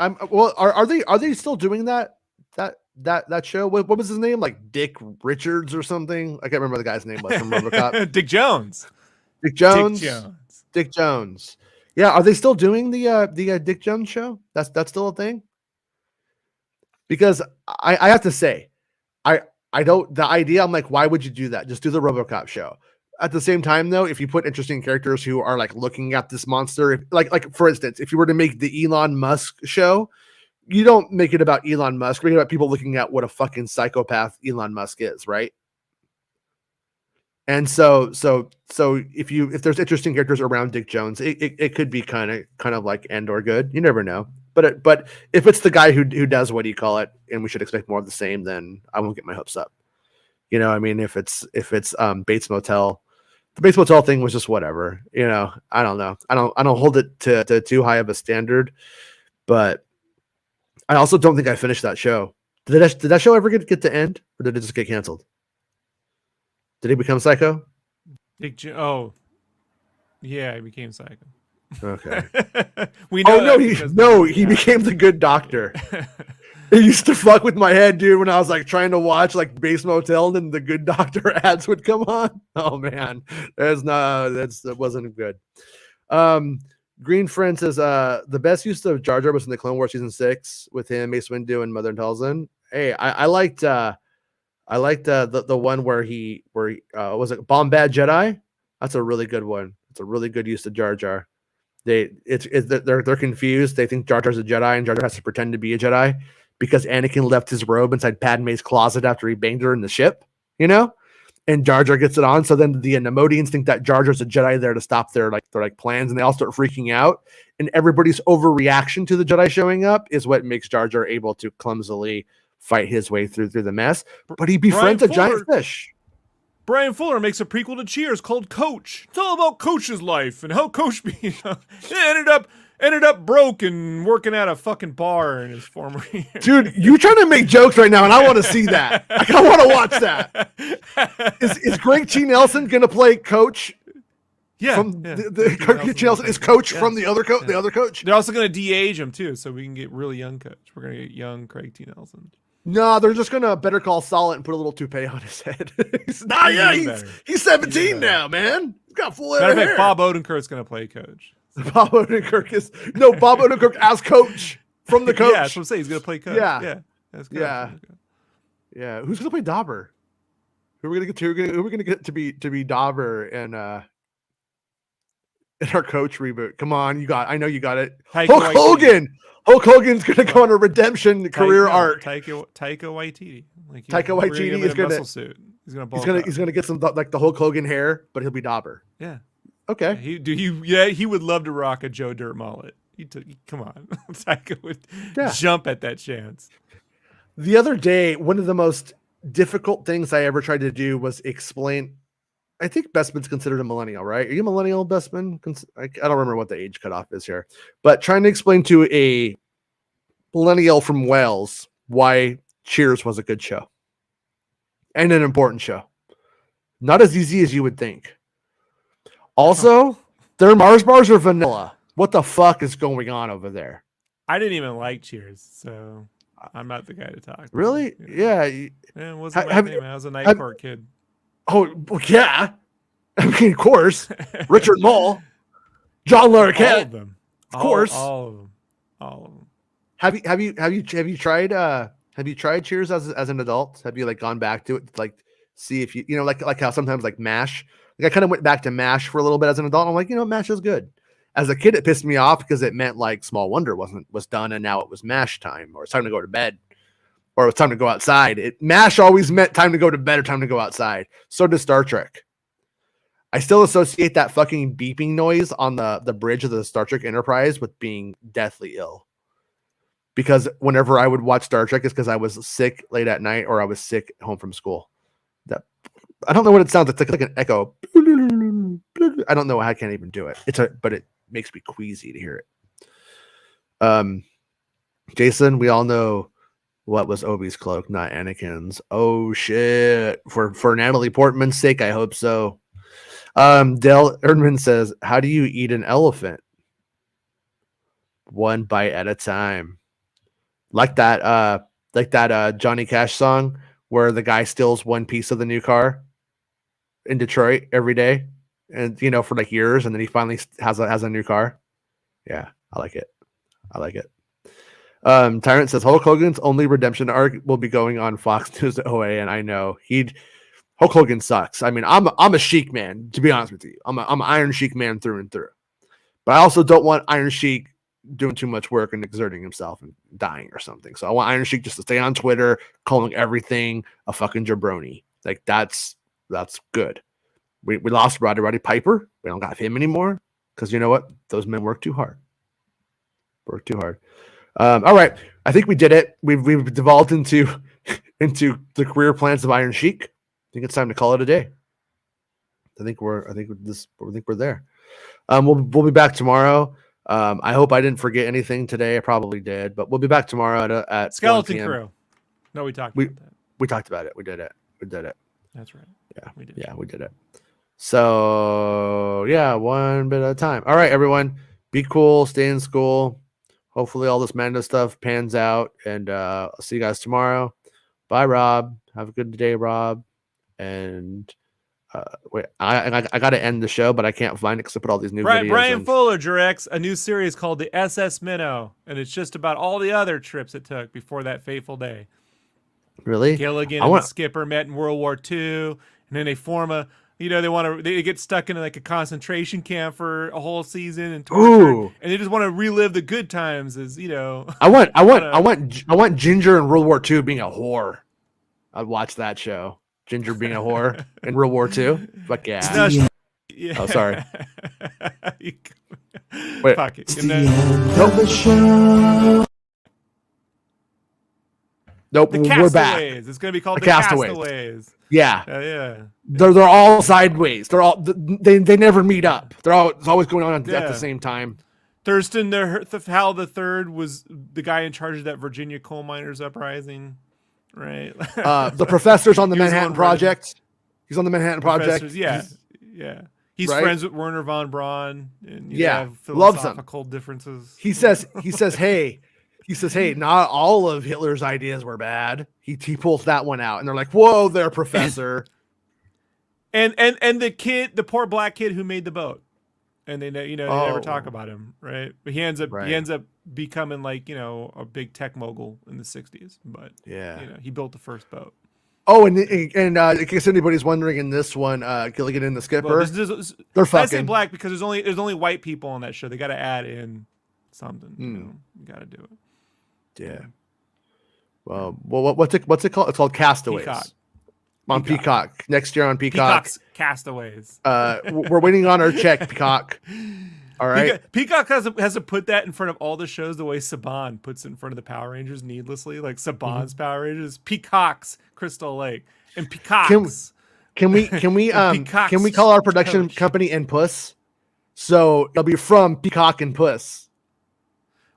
are they still doing that show? What was his name? Like Dick Richards or something? I can't remember the guy's name was from RoboCop. Dick Jones. Dick Jones. Yeah, are they still doing the Dick Jones show? That's still a thing? Because I have to say, I don't, the idea, I'm like, why would you do that? Just do the RoboCop show. At the same time, though, if you put interesting characters who are like looking at this monster, like for instance, if you were to make the Elon Musk show, you don't make it about Elon Musk. Make it about people looking at what a fucking psychopath Elon Musk is, right? And so if there's interesting characters around Dick Jones, it could be kind of like Andor good. You never know. But if it's the guy who does what do you call it, and we should expect more of the same, then I won't get my hopes up. You know, I mean, if it's Bates Motel, the Bates Motel thing was just whatever. You know, I don't know. I don't hold it to too high of a standard, but I also don't think I finished that show. Did that show ever get to end, or did it just get canceled? Did he become Psycho? Oh, yeah, he became Psycho. Okay. We know. He became the good doctor. It used to fuck with my head, dude, when I was like trying to watch like Bates Motel, and then the good doctor ads would come on. Oh man, that wasn't good. Green Friend says the best use of Jar Jar was in the Clone Wars season 6 with him, Mace Windu, and Mother Talzin. Hey, I liked the one where he was it Bombad Jedi? That's a really good one. It's a really good use of Jar Jar. They're confused. They think Jar Jar's a Jedi, and Jar Jar has to pretend to be a Jedi because Anakin left his robe inside Padme's closet after he banged her in the ship, and Jar Jar gets it on. So then the Nemodians think that Jar Jar's a Jedi there to stop their plans, and they all start freaking out. And everybody's overreaction to the Jedi showing up is what makes Jar Jar able to clumsily fight his way through the mess. But he befriends a giant fish. Brian Fuller makes a prequel to Cheers called Coach. It's all about Coach's life and how Coach ended up broke and working at a fucking bar in his former years. Dude, you trying to make jokes right now, and I want to see that. I want to watch that. Is Greg T. Nelson going to play Coach? Yeah, Greg T. Nelson is Coach from the other coach. The other coach. They're also going to de-age him too, so we can get really young Coach. We're going to get young Craig T. Nelson. No, they're just gonna Better Call Saul it and put a little toupee on his head. He's 17 now, man. He's got full hair. Matter of fact, Bob Odenkirk's gonna play Coach. Bob Odenkirk as Coach from the Coach. Yeah, that's what I'm saying. He's gonna play Coach. Yeah. As Coach. Yeah. Who's gonna play Dauber? Who are we gonna get to be Dauber and in our Coach reboot? Come on, I know you got it. Hulk Hogan. Hulk Hogan's going to go on a redemption career arc. Taika Waititi. Taika Waititi is going to suit. He's going to get some like the Hulk Hogan hair, but he'll be Dauber. Yeah. Okay. He would love to rock a Joe Dirt mullet. Come on. Taika would jump at that chance. The other day, one of the most difficult things I ever tried to do was explain. I think Bestman's considered a millennial, right? Are you a millennial, Bestman? I don't remember what the age cutoff is here, but trying to explain to a millennial from Wales why Cheers was a good show and an important show. Not as easy as you would think. Also, their Mars bars are vanilla. What the fuck is going on over there? I didn't even like Cheers, so I'm not the guy to talk. Really? Yeah. It wasn't my thing. I was a night court kid. Oh, yeah. I mean, of course. Richard Mole, John Larroquette. All of them. Of course. All of them. Have you tried Cheers as an adult? Have you gone back to it, see if you like how sometimes MASH? I kind of went back to MASH for a little bit as an adult. I'm like, MASH is good. As a kid, it pissed me off because it meant Small Wonder was done and now it was MASH time, or it's time to go to bed, or it's time to go outside. MASH always meant time to go to bed or time to go outside. So does Star Trek. I still associate that fucking beeping noise on the bridge of the Star Trek Enterprise with being deathly ill. Because whenever I would watch Star Trek, it's because I was sick late at night or I was sick home from school. I don't know what it sounds like. It's like an echo. I don't know. I can't even do it. But it makes me queasy to hear it. Jason, we all know what was Obi's cloak, not Anakin's. Oh shit! For Natalie Portman's sake, I hope so. Dale Erdman says, "How do you eat an elephant? One bite at a time." Like that Johnny Cash song where the guy steals one piece of the new car in Detroit every day, and for years, and then he finally has a new car. Yeah, I like it. Tyrant says Hulk Hogan's only redemption arc will be going on Fox News OA, and I know Hulk Hogan sucks. I mean, I'm a Sheik man, to be honest with you. I'm an Iron Sheik man through and through. But I also don't want Iron Sheik doing too much work and exerting himself and dying or something. So I want Iron Sheik just to stay on Twitter, calling everything a fucking jabroni. That's good. We lost Roddy Piper. We don't got him anymore because you know what? Those men work too hard. All right. I think we did it. We've devolved into the career plans of Iron Sheik. I think it's time to call it a day. I think we're there. We'll be back tomorrow. I hope I didn't forget anything today. I probably did, but we'll be back tomorrow at Skeleton Crew. No, we talked about that. We talked about it. We did it. That's right. Yeah, we did. Yeah, we did it. So yeah, one bit at a time. All right, everyone, be cool. Stay in school. Hopefully, all this Mando stuff pans out, and I'll see you guys tomorrow. Bye, Rob. Have a good day, Rob. And wait, I got to end the show, but I can't find it because I put all these new videos. Brian Fuller directs a new series called the SS Minnow, and it's just about all the other trips it took before that fateful day. Really? Gilligan and the skipper met in World War II, and then they form a You know, they get stuck in like a concentration camp for a whole season and tortured, and they just want to relive the good times. As you know, I want Ginger in World War II being a whore. I'd watch that show. Ginger being a whore in World War II. Fuck yeah. Yeah. Oh, sorry. Wait. Fuck it. Nope. The We're back. Castaways. It's going to be called the Castaways. Yeah. Yeah. They're all sideways. They never meet up. It's always going on at the same time. Thurston Howell the Third was the guy in charge of that Virginia coal miners uprising, right? The professor's on the Manhattan Project. He's on the Manhattan Project. Yeah. He's friends with Werner von Braun, and loves him. Differences. He says, hey, not all of Hitler's ideas were bad. He pulls that one out, and they're like, "Whoa, there, Professor." and the poor black kid who made the boat, and they never talk about him, right? But he ends up becoming like a big tech mogul in the '60s. But he built the first boat. Oh, and in case anybody's wondering, in this one, Gilligan and the Skipper, they're fucking. I say black because there's only white people on that show. They got to add in something. You got to do it. Yeah. Well, what's it called? It's called Castaways. Peacock. Next year on Peacock. Peacock's Castaways. We're waiting on our check, Peacock. All right. Peacock has to put that in front of all the shows the way Saban puts it in front of the Power Rangers needlessly, like Saban's Power Rangers, Peacock's Crystal Lake, and Peacock's. Can we call our production company Puss? So it'll be from Peacock and Puss.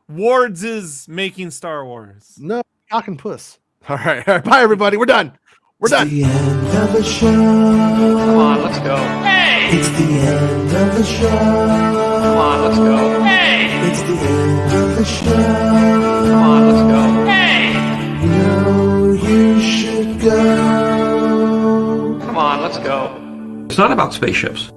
Wards is making Star Wars. No, Peacock and Puss. All right. Bye, everybody. We're done. We're done. The end of the show. Come on, let's go. Hey! It's the end of the show. Come on, let's go. Hey! It's the end of the show. Come on, let's go. Hey! You know you should go. Come on, let's go. It's not about spaceships.